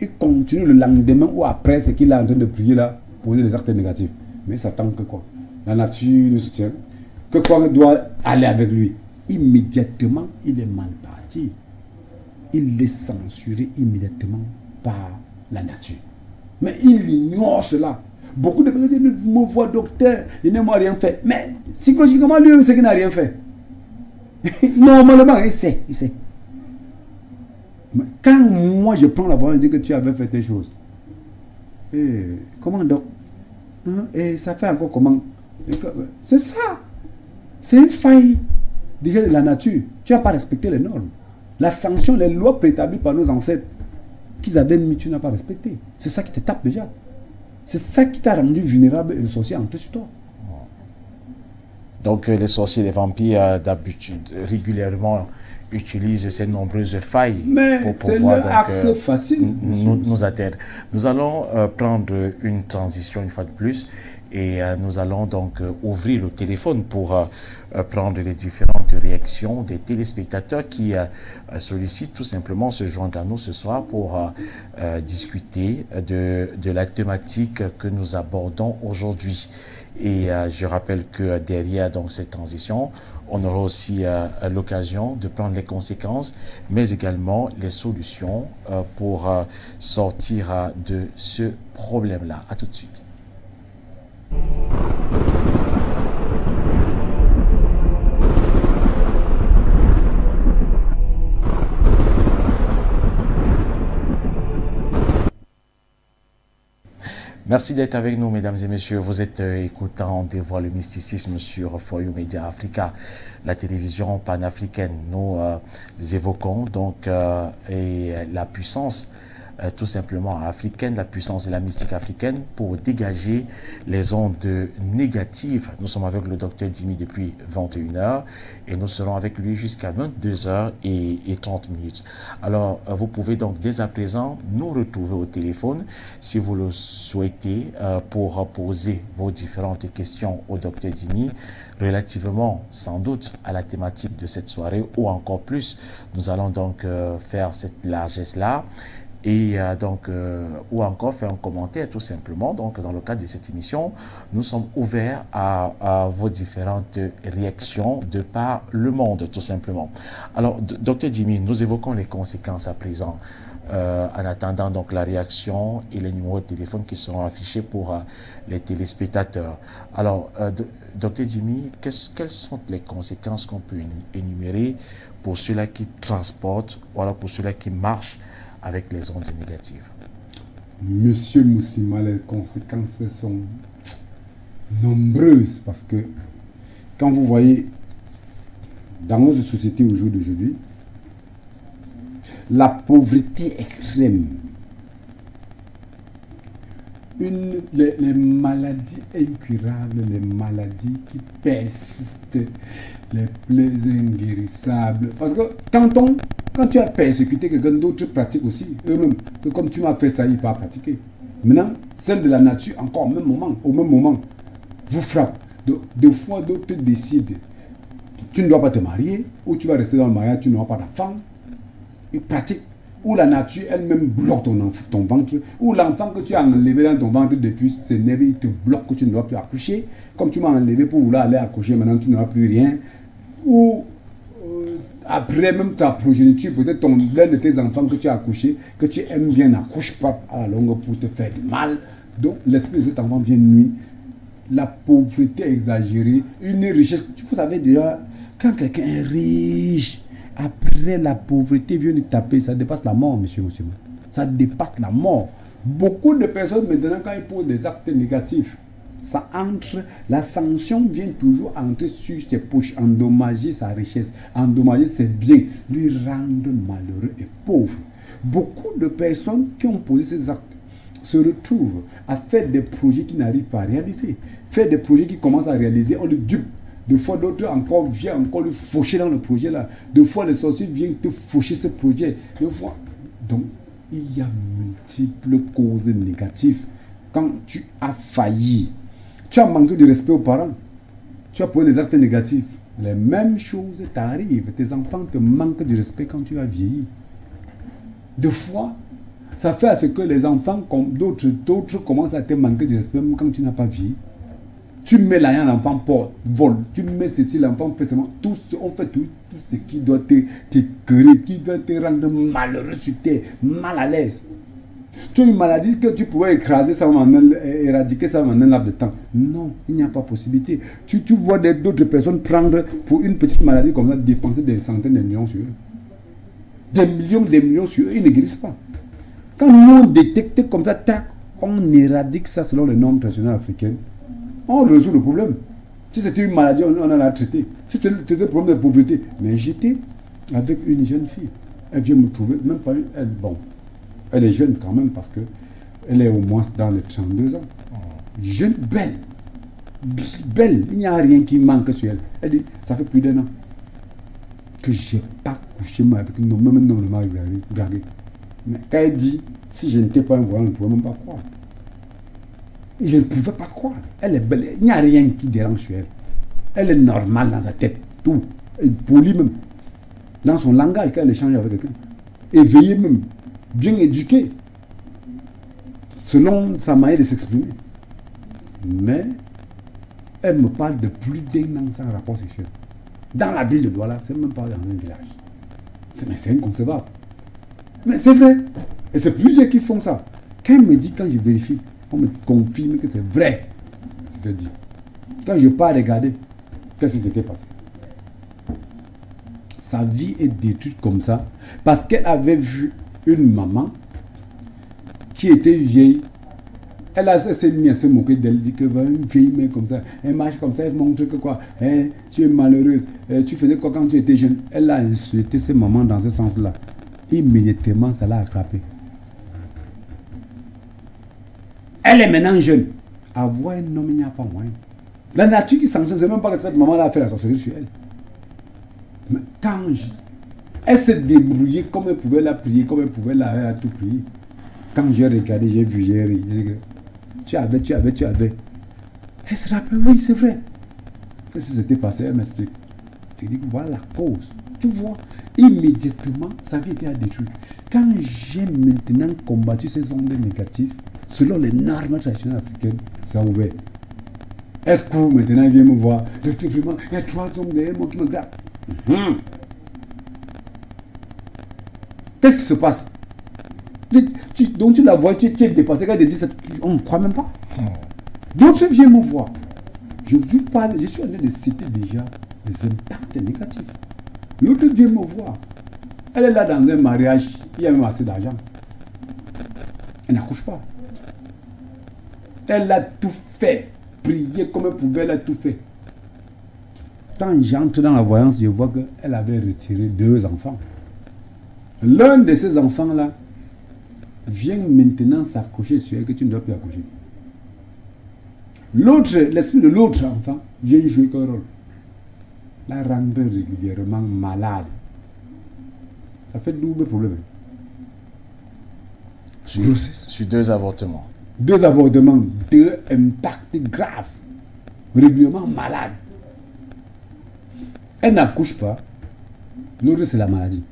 Ils continuent le lendemain ou après ce qu'il est en train de prier là, poser des actes négatifs. Mais ça tente que quoi? La nature le soutient. Que quoi doit aller avec lui? Immédiatement, il est mal parti. Il est censuré immédiatement par la nature. Mais il ignore cela. Beaucoup de personnes disent, me voient docteur, il n'a rien fait. Mais psychologiquement, lui-même, c'est qu'il n'a rien fait. Normalement, il sait. Mais quand moi, je prends la parole et dis que tu avais fait des choses, comment donc? Et ça fait encore comment? C'est ça. C'est une faille de la nature. Tu n'as pas respecté les normes. La sanction, les lois préétablies par nos ancêtres qu'ils avaient mis, tu n'as pas respecté. C'est ça qui te tape déjà. C'est ça qui t'a rendu vulnérable et le sorcier est entré sur toi. Donc les sorciers et les vampires d'habitude régulièrement utilisent ces nombreuses failles pour pouvoir nous atteindre. Nous allons prendre une transition une fois de plus. Et nous allons donc ouvrir le téléphone pour prendre les différentes réactions des téléspectateurs qui sollicitent tout simplement se joindre à nous ce soir pour discuter de la thématique que nous abordons aujourd'hui. Et je rappelle que derrière donc cette transition, on aura aussi l'occasion de prendre les conséquences, mais également les solutions pour sortir de ce problème-là. À tout de suite. Merci d'être avec nous, mesdames et messieurs. Vous êtes écoutant Dévoile le mysticisme sur For You Media Africa, la télévision panafricaine. Nous évoquons donc la puissance tout simplement africaine, la puissance de la mystique africaine pour dégager les ondes négatives. Nous sommes avec le docteur Dimi depuis 21h et nous serons avec lui jusqu'à 22h30. Alors, vous pouvez donc dès à présent nous retrouver au téléphone si vous le souhaitez pour poser vos différentes questions au docteur Dimi relativement sans doute à la thématique de cette soirée ou encore plus. Nous allons donc faire cette largesse-là. Et ou encore faire un commentaire tout simplement. Donc, dans le cadre de cette émission, nous sommes ouverts à vos différentes réactions de par le monde, tout simplement. Alors, docteur Dimi, nous évoquons les conséquences à présent, en attendant donc la réaction et les numéros de téléphone qui seront affichés pour les téléspectateurs. Alors, docteur Dimi, quelles sont les conséquences qu'on peut énumérer pour ceux-là qui transportent, voilà, pour ceux-là qui marchent avec les ondes négatives? Monsieur Moussima, les conséquences sont nombreuses parce que quand vous voyez dans notre société au jour d'aujourd'hui, la pauvreté extrême, les maladies incurables, les maladies qui persistent, les plaies inguérissables. Parce que quand tu as persécuté quelqu'un, d'autres pratiquent aussi eux-mêmes. Que comme tu m'as fait ça, ils peuvent pratiquer. Maintenant, celle de la nature, encore au même moment, vous frappe. Deux fois, d'autres décident. Tu ne dois pas te marier, ou tu vas rester dans le mariage, tu n'auras pas d'enfant. Ils pratiquent. Ou la nature elle-même bloque ton ventre, ou l'enfant que tu as enlevé dans ton ventre depuis ses nerfs, il te bloque que tu ne dois plus accoucher. Comme tu m'as enlevé pour vouloir aller accoucher, maintenant tu n'auras plus rien. Ou après même ta progéniture, peut-être l'un de tes enfants que tu as accouché, que tu aimes bien, n'accouche pas à la longue pour te faire du mal. Donc l'esprit de cet enfant vient nuire. La pauvreté exagérée, une richesse. Vous savez déjà, quand quelqu'un est riche, après la pauvreté vient de taper, ça dépasse la mort, monsieur. Ça dépasse la mort. Beaucoup de personnes maintenant, quand ils posent des actes négatifs, ça entre, la sanction vient toujours entrer sur ses poches, endommager sa richesse, endommager ses biens, lui rendre malheureux et pauvre. Beaucoup de personnes qui ont posé ces actes se retrouvent à faire des projets qui n'arrivent pas à réaliser, faire des projets qui commencent à réaliser, on le dupe. Deux fois, d'autres encore viennent encore le faucher dans le projet là. Deux fois, les sorciers viennent te faucher ce projet. Deux fois. Donc, il y a multiples causes négatives. Quand tu as failli, tu as manqué de respect aux parents, tu as posé des actes négatifs, les mêmes choses t'arrivent. Tes enfants te manquent de respect quand tu as vieilli. Deux fois, ça fait à ce que les enfants, comme d'autres commencent à te manquer de respect même quand tu n'as pas vieilli. Tu mets là, l'enfant porte, vole. Tu mets ceci, l'enfant fait seulement. On fait tout ce qui doit te créer, qui doit te rendre malheureux sur terre, mal à l'aise. Tu as une maladie que tu pouvais écraser ça, éradiquer ça en un laps de temps. Non, il n'y a pas possibilité. Tu vois d'autres personnes prendre pour une petite maladie comme ça, dépenser des centaines de millions sur eux. Des millions sur eux, ils ne guérissent pas. Quand nous on détecte comme ça, tac, on éradique ça selon les normes traditionnelles africaines. On résout le problème. Si c'était une maladie, on en a traité. Si c'était un problème de pauvreté. Mais j'étais avec une jeune fille. Elle vient me trouver, même pas elle, bon. Elle est jeune quand même parce qu'elle est au moins dans les 32 ans. Jeune, belle. Belle. Il n'y a rien qui manque sur elle. Elle dit, ça fait plus d'1 an que je n'ai pas couché avec un homme, même un homme ne m'a dragué. Mais quand elle dit, si je n'étais pas un voyant, je ne pouvais même pas croire. Je ne pouvais pas croire. Elle est belle. Il n'y a rien qui dérange sur elle. Elle est normale dans sa tête. Tout. Elle est polie même. Dans son langage, quand elle échange avec quelqu'un. Éveillée même. Bien éduquée. Selon sa manière de s'exprimer. Mais elle me parle de plus d'1 an sans rapport sexuel. Dans la ville de Douala, c'est même pas dans un village. C'est inconcevable. Mais c'est vrai. Et c'est plusieurs qui font ça. Quand elle me dit, quand je vérifie, on me confirme que c'est vrai. C'est-à-dire, quand je pars regarder, qu'est-ce qui s'était passé? Sa vie est détruite comme ça parce qu'elle avait vu une maman qui était vieille. Elle s'est mise à se moquer d'elle, elle dit que une vieille mère comme ça, elle marche comme ça, elle montre que quoi, tu es malheureuse, tu faisais quoi quand tu étais jeune? Elle a insulté ses mamans dans ce sens-là. Immédiatement, ça l'a attrapé. Elle est maintenant jeune. Avoir un homme, il n'y a pas moyen. La nature qui sanctionne, c'est même pas que cette maman a fait la sorcellerie sur elle. Mais quand elle s'est débrouillée comme elle pouvait la prier, comme elle pouvait la tout prier. Quand j'ai regardé, j'ai vu, j'ai ri. Tu avais. Elle se rappelle, oui, c'est vrai. Qu'est-ce qui s'était passé? Elle m'explique. Je dis que voilà la cause. Tu vois, immédiatement, sa vie était à détruire. Quand j'ai maintenant combattu ces ondes négatives, selon les normes traditionnelles africaines, ça a ouvert. Elle court maintenant, elle vient me voir. Docteur, vraiment, il y a 3 hommes derrière moi qui me grattent. Qu'est-ce qui se passe? Donc tu la vois, tu es dépassé. Quand elle dit ça, on ne croit même pas. D'autres viennent me voir. Je suis en train de citer déjà les impacts négatifs. L'autre vient me voir. Elle est là dans un mariage, il y a même assez d'argent. Elle n'accouche pas. Elle a tout fait. Prier comme elle pouvait, elle a tout fait. Quand j'entre dans la voyance, je vois qu'elle avait retiré 2 enfants. L'un de ces enfants-là vient maintenant s'accrocher sur elle que tu ne dois plus accoucher. L'autre, l'esprit de l'autre enfant vient jouer quel rôle? La rendre régulièrement malade. Ça fait double problème. Sur 2 avortements. 2 avortements, 2 impacts graves. Régulièrement malade. Elle n'accouche pas. L'autre, c'est la maladie.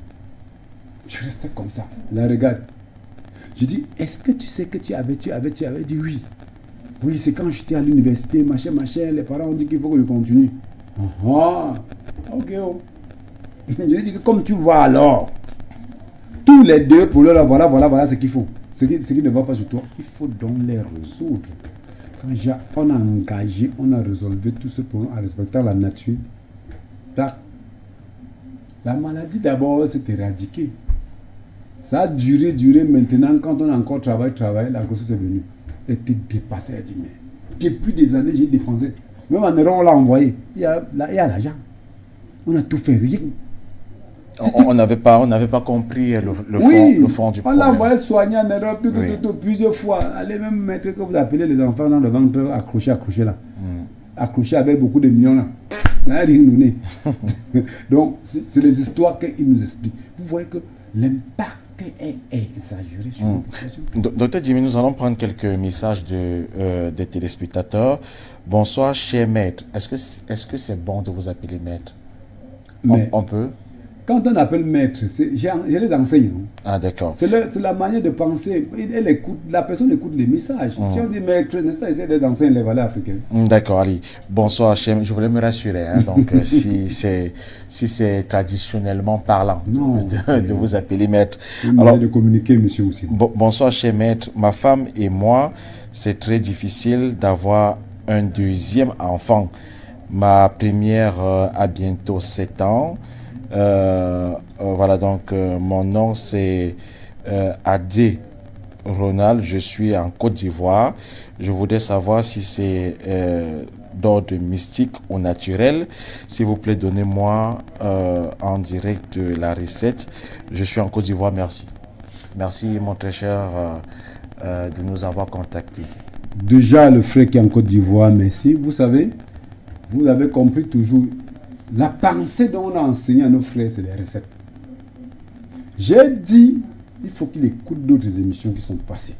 Je restais comme ça. Je la regarde. Je dis, est-ce que tu sais que tu avais dit oui. Oui, c'est quand j'étais à l'université, machin, les parents ont dit qu'il faut que je continue. Ok. Je lui dis que comme tu vois alors, tous les 2 pour leur voilà ce qu'il faut. Ce qui ne va pas sur toi, il faut donc les résoudre. Quand on a engagé, on a résolu tout ce problème en respectant la nature. La maladie d'abord s'est éradiquée. Ça a duré. Maintenant, quand on a encore travaillé, la grossesse est venue. Elle était dépassée. Elle dit, mais depuis des années, j'ai dépensé. Même en Europe, on l'a envoyé. Il y a l'argent. On a tout fait, rien. On n'avait pas compris le fond du problème. On l'a envoyé soigner en Europe plusieurs fois. Allez même mettre que vous appelez les enfants dans le ventre, accrocher là. Accrocher avec beaucoup de millions là. Ça n'a rien donné. Donc, c'est les histoires qu'ils nous expliquent. Vous voyez que l'impact est exagéré sur la population. Docteur Jimmy, nous allons prendre quelques messages des téléspectateurs. Bonsoir, cher maître. Est-ce que c'est bon de vous appeler maître? On peut? Quand on appelle maître, je les enseigne. Non? Ah, d'accord. C'est la manière de penser. La personne écoute les messages. Si on dit maître, c'est les enseigne les valeurs africaines. D'accord, allez. Bonsoir, Hachem. Je voulais me rassurer. Hein, donc, si c'est traditionnellement parlant de vous appeler maître. Alors, de communiquer, monsieur aussi. Bonsoir, cher maître. Ma femme et moi, c'est très difficile d'avoir un 2e enfant. Ma première a bientôt 7 ans. Voilà, donc mon nom c'est Adé Ronald, je suis en Côte d'Ivoire. Je voudrais savoir si c'est d'ordre mystique ou naturel. S'il vous plaît, donnez-moi en direct de la recette. Je suis en Côte d'Ivoire, merci. Merci mon très cher de nous avoir contactés. Déjà le frère qui est en Côte d'Ivoire, merci. Vous savez, vous avez compris toujours. La pensée dont on a enseigné à nos frères, c'est les recettes. J'ai dit, il faut qu'ils écoutent d'autres émissions qui sont passées.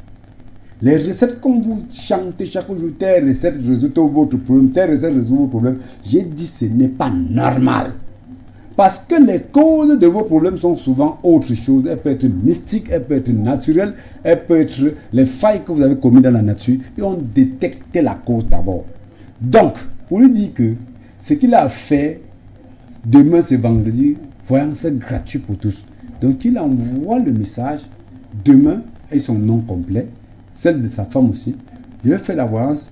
Les recettes, comme vous chantez chaque jour, telle recette résout votre problème, telle recette résout vos problèmes. J'ai dit, ce n'est pas normal. Parce que les causes de vos problèmes sont souvent autre chose. Elles peuvent être mystiques, elles peuvent être naturelles, elles peuvent être les failles que vous avez commises dans la nature. Et on détecte la cause d'abord. Donc, pour lui dire que ce qu'il a fait, demain c'est vendredi, voyance gratuit pour tous. Donc il envoie le message demain et son nom complet, celle de sa femme aussi. Je vais faire la voyance,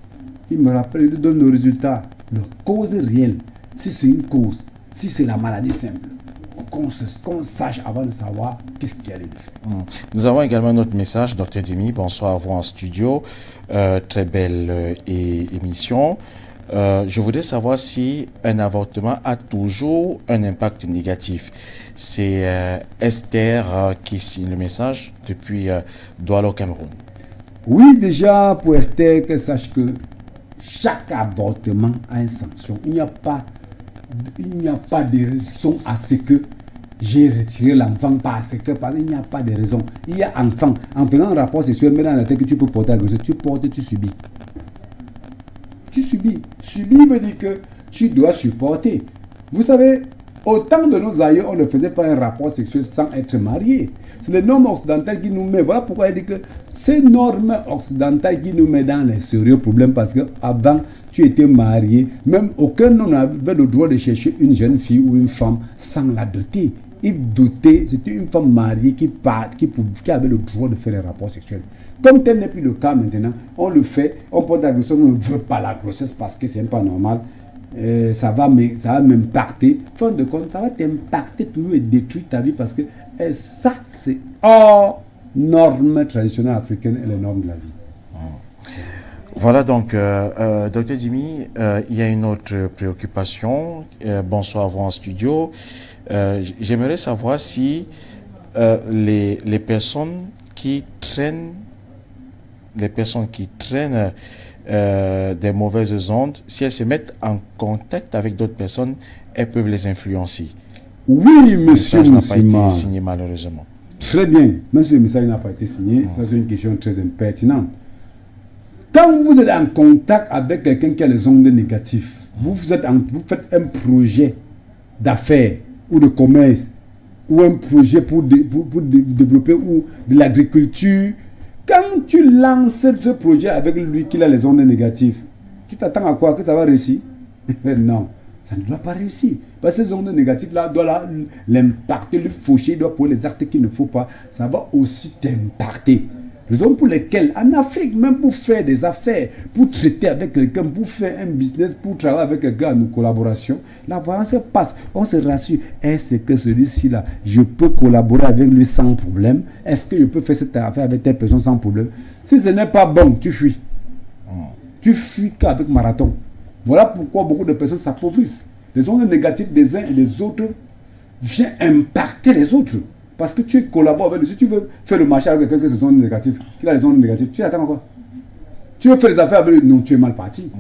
il me rappelle, il lui donne le résultat, la cause réelle. Si c'est une cause, si c'est la maladie simple, qu'on sache avant de savoir qu'est-ce qu'il y a de faire. Nous avons également notre message, Dr Dimi, bonsoir à vous en studio, très belle émission. Je voudrais savoir si un avortement a toujours un impact négatif. C'est Esther qui signe le message depuis Douala au Cameroun. Oui, déjà pour Esther, qu'elle sache que chaque avortement a une sanction. Il n'y a pas de raison à ce que j'ai retiré l'enfant parce qu'il n'y a pas de raison. Il y a enfant. En faisant un rapport sexuel, mais dans la tête que tu peux porter la grossesse, tu portes, tu subis. Tu subis. Subir veut dire que tu dois supporter. Vous savez, au temps de nos aïeux, on ne faisait pas un rapport sexuel sans être marié. C'est les normes occidentales qui nous mettent. Voilà pourquoi il dit que ces normes occidentales qui nous mettent dans les sérieux problèmes parce qu'avant, tu étais marié. Même aucun homme n'avait le droit de chercher une jeune fille ou une femme sans la doter. Il dotait, c'était une femme mariée qui avait le droit de faire les rapports sexuels. Comme tel n'est plus le cas maintenant, on le fait, on porte la grossesse, on ne veut pas la grossesse parce que c'est pas normal. Ça va m'impacter. Fin de compte, ça va t'impacter toujours et détruire ta vie parce que ça, c'est hors normes traditionnelles africaines et les normes de la vie. Voilà donc, Dr Jimmy, il y a une autre préoccupation. Bonsoir à vous en studio. J'aimerais savoir si les personnes qui traînent, des mauvaises ondes, si elles se mettent en contact avec d'autres personnes, elles peuvent les influencer. Oui, monsieur Le message n'a pas été Moussima. signé malheureusement. Très bien. Même si le message n'a pas été signé, ça c'est une question très impertinente. Quand vous êtes en contact avec quelqu'un qui a les ondes négatives, vous faites un projet d'affaires ou de commerce ou un projet pour développer ou de l'agriculture. Quand tu lances ce projet avec lui qui a les ondes négatives, tu t'attends à quoi? Que ça va réussir? Non, ça ne doit pas réussir. Parce que ces ondes négatives-là doivent l'impacter, le faucher, doit pour les actes qu'il ne faut pas. Ça va aussi t'impacter. Raison pour lesquelles, en Afrique, même pour faire des affaires, pour traiter avec quelqu'un, pour faire un business, pour travailler avec quelqu'un en collaboration, la voyance se passe. On se rassure. Est-ce que celui-ci là, je peux collaborer avec lui sans problème? Est-ce que je peux faire cette affaire avec telle personne sans problème? Si ce n'est pas bon, tu fuis. Tu fuis qu'avec marathon. Voilà pourquoi beaucoup de personnes s'appauvrissent. Les ondes négatives des uns et des autres viennent impacter les autres. Parce que tu collabores avec lui. Si tu veux faire le marché avec quelqu'un qui a des ondes négatives, qui a des ondes négatives, tu attends quoi? Tu veux faire les affaires avec lui? Non, tu es mal parti.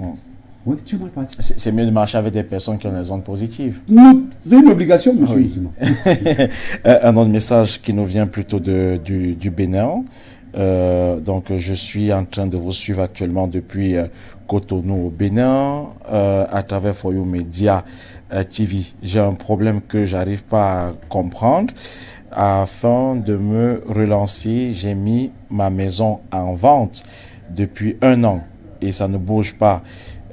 Oui, tu es mal parti. C'est mieux de marcher avec des personnes qui ont des ondes positives. C'est une obligation, monsieur. Oui. Un autre message qui nous vient plutôt du Bénin. Donc, je suis en train de vous suivre actuellement depuis Cotonou au Bénin, à travers For You Media TV. J'ai un problème que j'arrive pas à comprendre. Afin de me relancer, j'ai mis ma maison en vente depuis 1 an et ça ne bouge pas.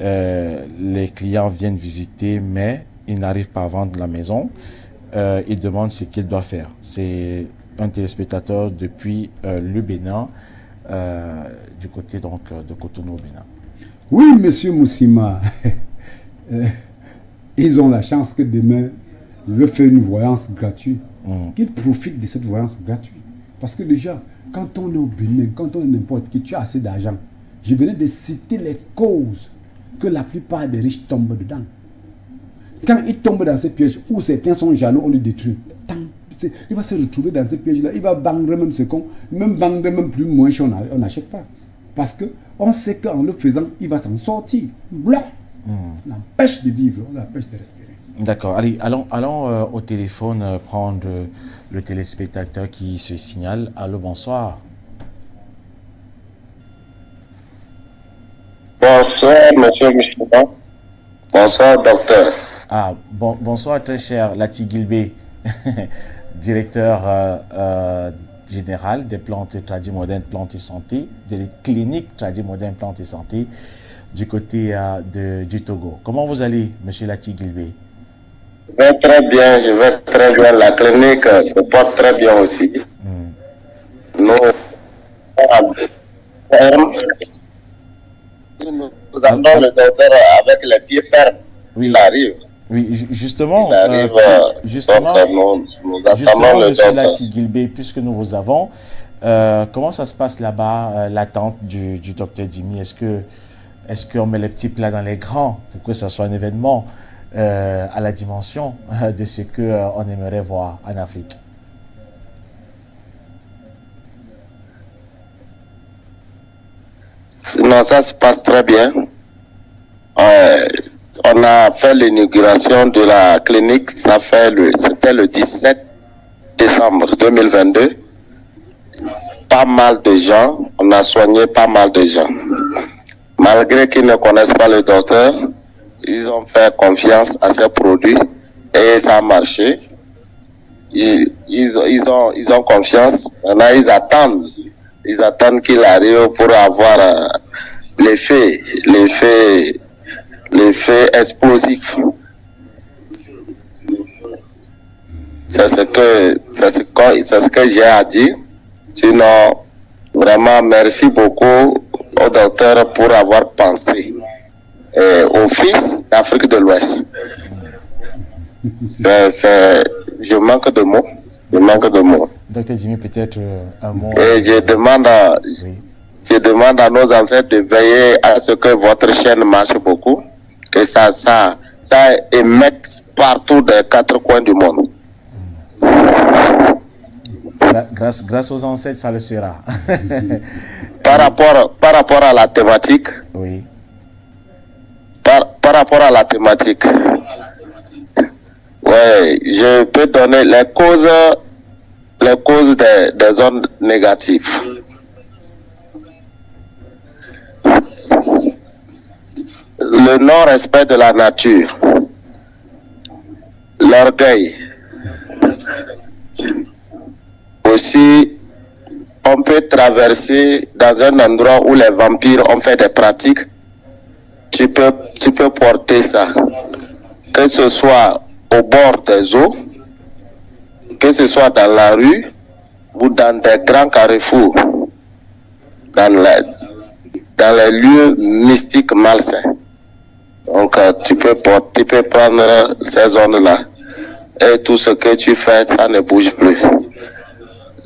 Les clients viennent visiter, mais ils n'arrivent pas à vendre la maison. Ils demandent ce qu'ils doivent faire. C'est un téléspectateur depuis le Bénin, du côté donc de Cotonou au Bénin. Oui, monsieur Moussima. Ils ont la chance que demain, je vais faire une voyance gratuite. Qu'ils profitent de cette voyance gratuite. Parce que déjà, quand on est au Bénin, quand on est n'importe qui, tu as assez d'argent. Je venais de citer les causes que la plupart des riches tombent dedans. Quand ils tombent dans ces pièges où certains sont jaloux, on les détruit. Il va se retrouver dans ces pièges-là. Il va vendre même ce qu'on, même vendre même plus moins cher, on n'achète pas. Parce qu'on sait qu'en le faisant, il va s'en sortir. Blanc. On l'empêche de vivre, on l'empêche de respirer. D'accord. Allez, allons au téléphone prendre le téléspectateur qui se signale. Allô, bonsoir. Bonsoir, monsieur Michel. Bonsoir, docteur. Ah, bonsoir, très cher Lati Gilbé, directeur général des plantes tradis modernes, plantes et santé, des cliniques tradis modernes, plantes et santé, du côté du Togo. Comment vous allez, monsieur Lati Gilbé? Je vais très bien. La clinique se porte très bien aussi. Nous attendons le docteur avec les pieds fermes. Oui. Il arrive. Oui, justement, Il arrive, justement, nous attendons le monsieur docteur. Lati Gilbé, puisque nous vous avons, comment ça se passe là-bas, l'attente du docteur Jimmy? Est-ce qu'on met les petits plats dans les grands pour que ça soit un événement à la dimension de ce qu'on aimerait voir en Afrique? Sinon, ça se passe très bien. On a fait l'inauguration de la clinique, c'était le 17 décembre 2022. Pas mal de gens, on a soigné pas mal de gens. Malgré qu'ils ne connaissent pas le docteur, ils ont fait confiance à ces produits et ça a marché. Ils ont confiance. Maintenant, ils attendent qu'il arrive pour avoir l'effet explosif. C'est ce que j'ai à dire. Sinon, vraiment, merci beaucoup au docteur pour avoir pensé aux fils d'Afrique de l'Ouest. Je manque de mots. Il manque de mots. Docteur Jimmy, peut-être un mot. Et je demande à nos ancêtres de veiller à ce que votre chaîne marche beaucoup, que ça émette partout des 4 coins du monde. Grâce aux ancêtres, ça le sera. Par rapport à la thématique, oui. Par rapport à la thématique, ouais, je peux donner les causes des ondes négatives. Le non-respect de la nature, l'orgueil. Aussi, on peut traverser dans un endroit où les vampires ont fait des pratiques. Tu peux porter ça, que ce soit au bord des eaux, que ce soit dans la rue ou dans des grands carrefours, dans les lieux mystiques malsains. Donc tu peux prendre ces zones-là et tout ce que tu fais, ça ne bouge plus.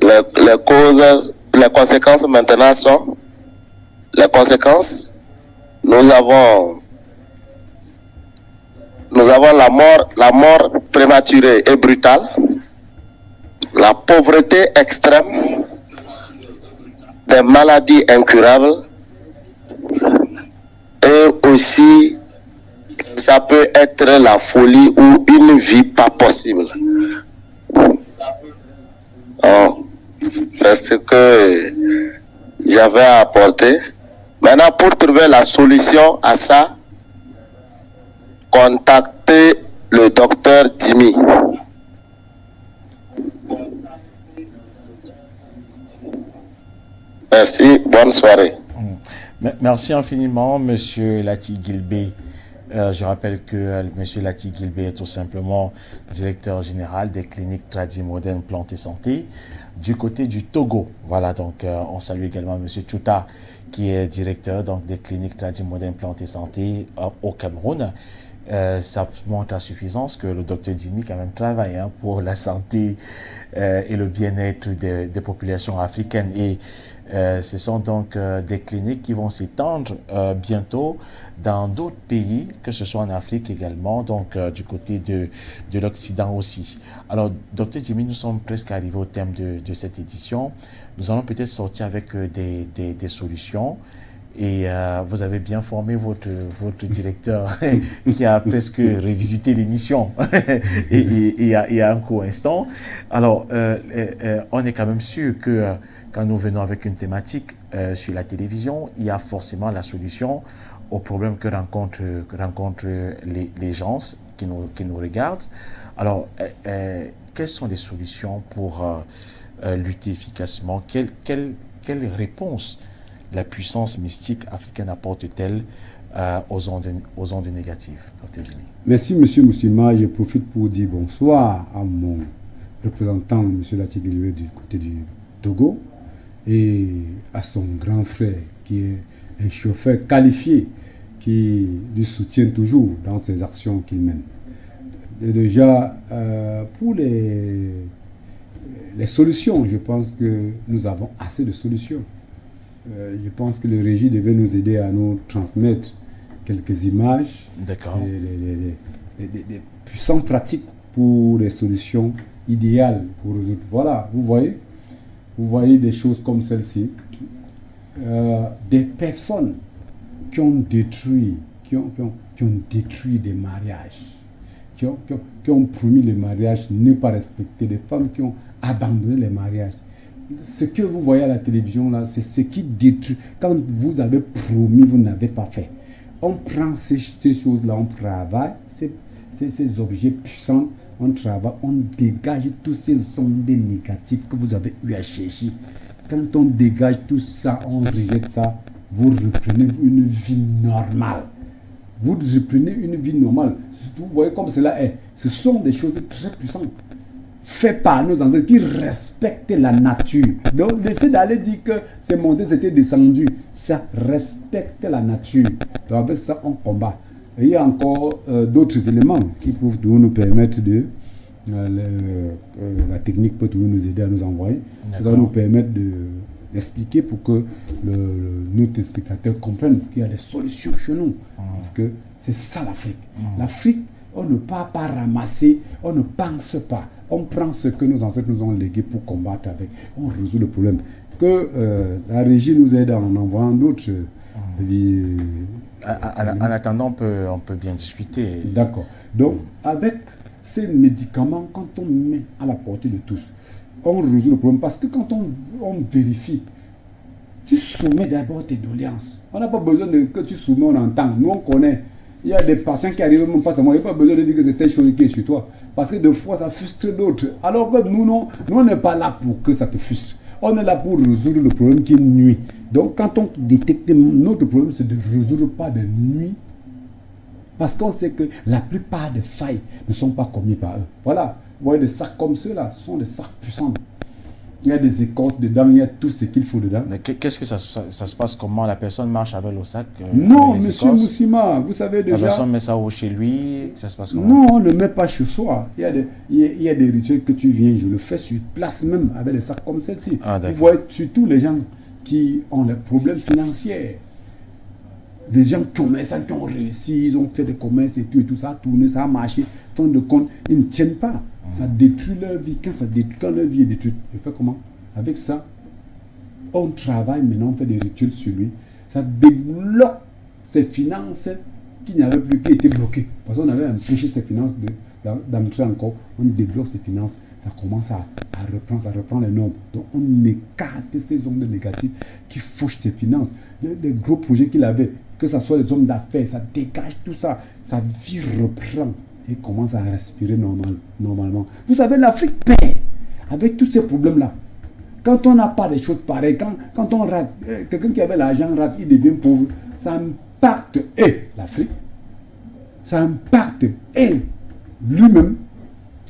Les conséquences maintenant sont les conséquences. Nous avons la mort prématurée et brutale, la pauvreté extrême, des maladies incurables, et aussi ça peut être la folie ou une vie pas possible. C'est ce que j'avais à apporter. Maintenant, pour trouver la solution à ça, contactez le docteur Jimmy. Merci, bonne soirée. Merci infiniment, Monsieur Lati Gilbey. Je rappelle que Monsieur Lati Gilbey est tout simplement directeur général des cliniques Tradimodernes Plantes et Santé du côté du Togo. Voilà, donc on salue également Monsieur Chouta, qui est directeur donc, des cliniques Tradimodernes Plantes et Santé au Cameroun. Ça montre à suffisance que le docteur Jimmy quand même travaille pour la santé et le bien-être des populations africaines. Et ce sont donc des cliniques qui vont s'étendre bientôt dans d'autres pays, que ce soit en Afrique également, donc du côté de l'Occident aussi. Alors, docteur Jimmy, nous sommes presque arrivés au thème de cette édition. Nous allons peut-être sortir avec des solutions. Et vous avez bien formé votre directeur qui a presque révisité l'émission et il y a un court instant. Alors, on est quand même sûr que quand nous venons avec une thématique sur la télévision, il y a forcément la solution aux problèmes que rencontrent les gens qui nous regardent. Alors, quelles sont les solutions pour lutter efficacement? Quelle réponse la puissance mystique africaine apporte-t-elle aux ondes négatives, Dr. Jimmy? Merci, M. Moussima. Je profite pour dire bonsoir à mon représentant, M. Lati Gilbey, du côté du Togo, et à son grand frère, qui est un chauffeur qualifié, qui lui soutient toujours dans ses actions qu'il mène. Et déjà, pour les solutions, je pense que nous avons assez de solutions. Je pense que le régie devait nous aider à nous transmettre quelques images, des puissantes pratiques pour les solutions idéales pour résoudre. Voilà, vous voyez des choses comme celle-ci. Des personnes qui ont détruit, qui ont détruit des mariages, qui ont promis les mariages, ne pas respecter, des femmes qui ont abandonné les mariages. Ce que vous voyez à la télévision, là, c'est ce qui détruit. Quand vous avez promis, vous n'avez pas fait. On prend ces choses-là, on travaille, ces objets puissants, on travaille, on dégage tous ces ondes négatives que vous avez eu à chercher. Quand on dégage tout ça, on rejette ça, vous reprenez une vie normale. Vous reprenez une vie normale. Vous voyez comme cela est. Ce sont des choses très puissantes, fait par nos ancêtres qui respectent la nature. Donc, laissez d'aller dire que ces montées étaient descendues. Ça respecte la nature. Donc, avec ça, on combat. Et il y a encore d'autres éléments qui peuvent nous permettre la technique peut toujours nous aider à nous envoyer. Ça va nous permettre d'expliquer pour que nos téléspectateurs comprennent qu'il y a des solutions chez nous. Parce que c'est ça l'Afrique. L'Afrique, on ne part pas ramasser, on ne pense pas. On prend ce que nos ancêtres nous ont légué pour combattre avec. On résout le problème. Que la régie nous aide en envoyant d'autres. En attendant, on peut bien discuter. D'accord. Donc, avec ces médicaments, quand on met à la portée de tous, on résout le problème. Parce que quand on vérifie, tu soumets d'abord tes doléances. On n'a pas besoin que tu soumets, on entend. Nous, on connaît. Il y a des patients qui arrivent même pas à moi. Il n'y a pas besoin de dire que c'est telle chose qui est sur toi. Parce que des fois, ça frustre d'autres. Alors que nous, on n'est pas là pour que ça te frustre. On est là pour résoudre le problème qui nuit. Donc, quand on détecte notre problème, c'est de ne résoudre pas de nuit. Parce qu'on sait que la plupart des failles ne sont pas commises par eux. Voilà. Vous voyez, des sacs comme ceux-là sont des sacs puissants. Il y a des écorces dedans, il y a tout ce qu'il faut dedans. Mais qu'est-ce que ça se passe? Comment la personne marche avec le sac? Non, monsieur Moussima, vous savez déjà... La personne met ça chez lui, ça se passe comment? Non, on ne met pas chez soi. Il y a des rituels que tu viens, je le fais sur place même avec des sacs comme celle-ci. Vous voyez surtout les gens qui ont des problèmes financiers. Des gens qui ont réussi, ils ont fait des commerces et tout ça a tourné, ça a marché. Fin de compte, ils ne tiennent pas. Ça détruit leur vie. Quand leur vie est détruite, je fais comment? Avec ça, on travaille maintenant, on fait des rituels sur lui. Ça débloque ses finances qui n'avaient plus, qui étaient bloquées. Parce qu'on avait empêché ses finances d'entrer encore. On débloque ses finances. Ça commence à reprendre, ça reprend les normes. Donc on écarte ces ondes négatives qui fauchent ses finances. Les gros projets qu'il avait, que ce soit les hommes d'affaires, ça dégage tout ça. Sa vie reprend et commence à respirer normalement. Vous savez, l'Afrique perd avec tous ces problèmes-là. Quand on n'a pas des choses pareilles, quand on rate, quelqu'un qui avait l'argent rate, il devient pauvre, ça impacte l'Afrique, ça impacte lui-même,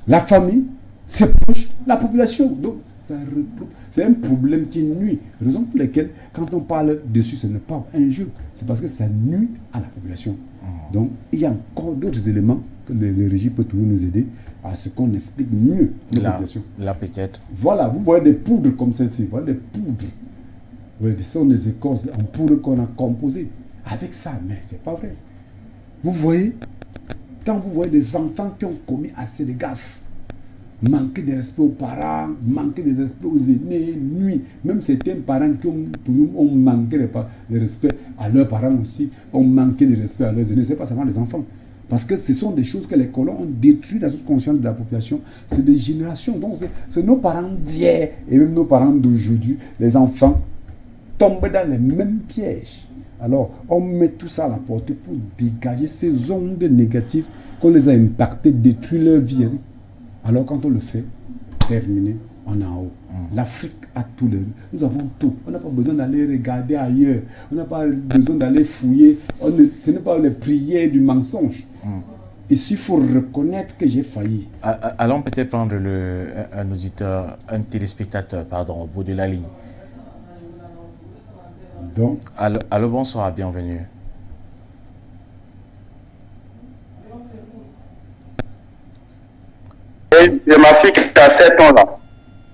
la famille, ses proches, la population. Donc, c'est un problème qui nuit. Raison pour laquelle, quand on parle dessus, ce n'est pas un jeu. C'est parce que ça nuit à la population. Donc, il y a encore d'autres éléments que le régime peut toujours nous aider à ce qu'on explique mieux la population. Là, peut-être. Voilà, vous voyez des poudres comme celle-ci. Vous voyez des poudres. Vous voyez, ce sont des écorces en poudre qu'on a composées. Avec ça, mais c'est pas vrai. Vous voyez, quand vous voyez des enfants qui ont commis assez de gaffes, manquer de respect aux parents, manquer de respect aux aînés, nuit. Même certains parents qui ont manqué de respect à leurs parents aussi, ont manqué de respect à leurs aînés. Ce n'est pas seulement les enfants. Parce que ce sont des choses que les colons ont détruit la subconscience de la population. C'est des générations. Donc c'est nos parents d'hier et même nos parents d'aujourd'hui, les enfants, tombent dans les mêmes pièges. Alors, on met tout ça à la portée pour dégager ces ondes négatives qu'on les a impactées, détruit leur vie. Alors quand on le fait, terminé, on est en haut. L'Afrique a tout. Nous avons tout. On n'a pas besoin d'aller regarder ailleurs. On n'a pas besoin d'aller fouiller. Ce n'est pas les prières du mensonge. Ici, il faut reconnaître que j'ai failli. Allons peut-être prendre un auditeur, un téléspectateur, pardon, au bout de la ligne. Donc, allô, bonsoir, bienvenue. Et ma fille qui a 7 ans là.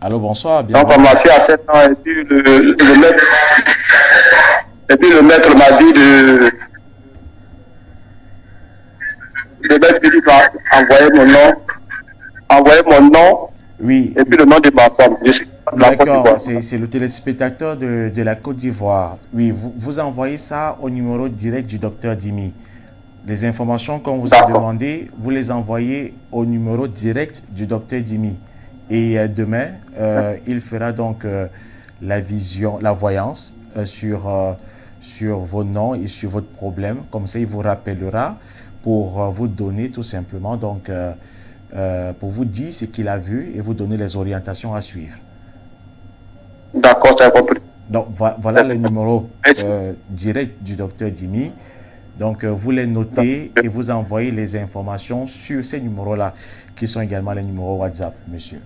Allô, bonsoir, bienvenue. Donc ma fille a 7 ans et puis le maître m'a dit de envoyer mon nom, oui. Et puis le nom de ma femme. D'accord, c'est le téléspectateur de la Côte d'Ivoire. Oui, vous envoyez ça au numéro direct du docteur Dimi. Les informations qu'on vous a demandées, vous les envoyez au numéro direct du docteur Dimi. Et demain, il fera donc la voyance sur vos noms et sur votre problème. Comme ça, il vous rappellera pour vous donner tout simplement, donc, pour vous dire ce qu'il a vu et vous donner les orientations à suivre. D'accord, c'est compris. Donc, voilà le numéro direct du docteur Dimi. Donc, vous les notez et vous envoyez les informations sur ces numéros-là, qui sont également les numéros WhatsApp, monsieur.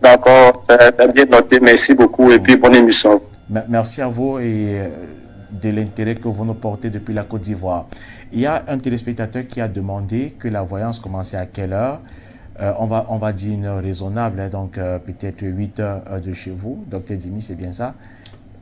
D'accord, c'est bien noté. Merci beaucoup et puis bonne émission. Merci à vous et de l'intérêt que vous nous portez depuis la Côte d'Ivoire. Il y a un téléspectateur qui a demandé que la voyance commençait à quelle heure. On va dire une heure raisonnable, hein, donc peut-être 8 heures de chez vous. Docteur Dimi, c'est bien ça?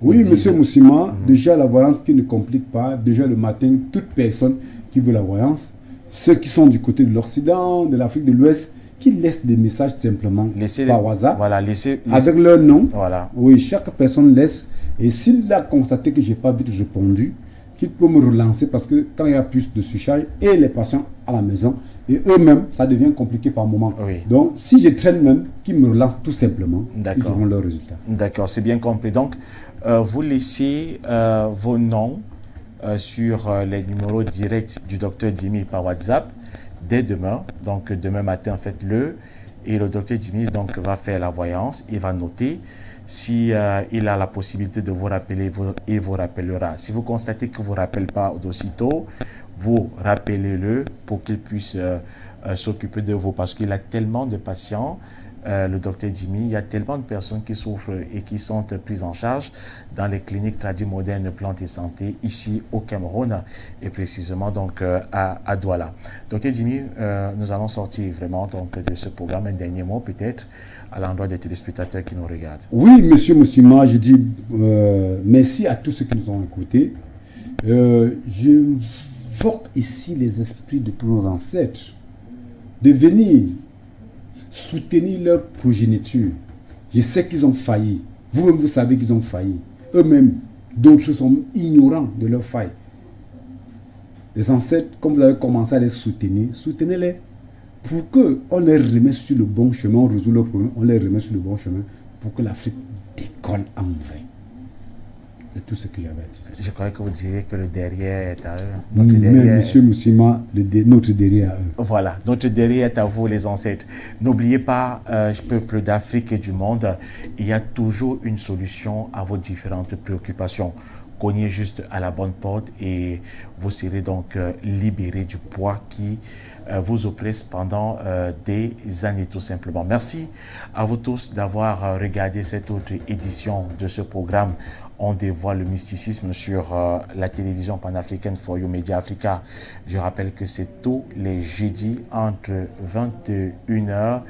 Oui, monsieur Moussima, déjà la voyance qui ne complique pas, déjà le matin, toute personne qui veut la voyance, ceux qui sont du côté de l'Occident, de l'Afrique de l'Ouest, qui laissent des messages simplement par WhatsApp, voilà, avec leur nom. Voilà. Oui, chaque personne laisse. Et s'il a constaté que je n'ai pas vite répondu, qu'il peut me relancer parce que quand il y a plus de surcharge et les patients à la maison, et eux-mêmes, ça devient compliqué par moment. Oui. Donc, si je traîne même, qu'ils me relancent tout simplement, ils auront leur résultat. D'accord, c'est bien compris. Donc, vous laissez vos noms sur les numéros directs du docteur Dimi par WhatsApp dès demain. Donc, demain matin, faites-le. Et le docteur Dimi donc, va faire la voyance. Il va noter. Si il a la possibilité de vous rappeler, il vous rappellera. Si vous constatez qu'il ne vous rappelle pas d'aussitôt, vous rappelez-le pour qu'il puisse s'occuper de vous. Parce qu'il a tellement de patients, le docteur Dimi, il y a tellement de personnes qui souffrent et qui sont prises en charge dans les cliniques tradis modernes plantes et santé ici au Cameroun et précisément donc à Douala. Docteur Dimi, nous allons sortir vraiment donc, de ce programme. Un dernier mot peut-être à l'endroit des téléspectateurs qui nous regardent. Oui, monsieur Moussima, je dis merci à tous ceux qui nous ont écoutés. J'invoque ici les esprits de tous nos ancêtres de venir soutenir leur progéniture. Je sais qu'ils ont failli. Vous-même, vous savez qu'ils ont failli. Eux-mêmes, d'autres sont ignorants de leur faille. Les ancêtres, comme vous avez commencé à les soutenir, soutenez-les pour qu'on les remette sur le bon chemin, on résout leurs problèmes, on les remet sur le bon chemin pour que l'Afrique décolle en vrai. C'est tout ce que j'avais à dire. Je croyais que vous diriez que le derrière est à eux. Mais monsieur Moussima, notre derrière à eux. Voilà, notre derrière est à vous les ancêtres. N'oubliez pas, peuple d'Afrique et du monde, il y a toujours une solution à vos différentes préoccupations. Cognez juste à la bonne porte et vous serez donc libéré du poids qui vous oppresse pendant des années tout simplement. Merci à vous tous d'avoir regardé cette autre édition de ce programme. On dévoile le mysticisme sur la télévision panafricaine For You Media Africa. Je rappelle que c'est tous les jeudis entre 21h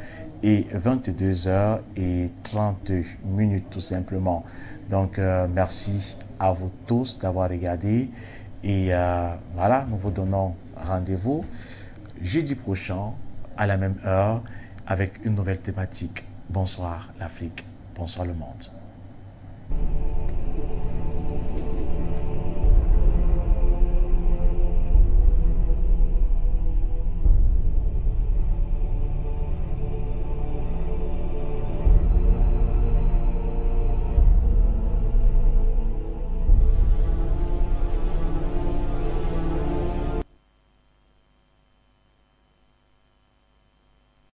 et 22h et 30 minutes tout simplement. Donc merci à vous tous d'avoir regardé et voilà, nous vous donnons rendez-vous jeudi prochain à la même heure avec une nouvelle thématique. Bonsoir l'Afrique, bonsoir le monde.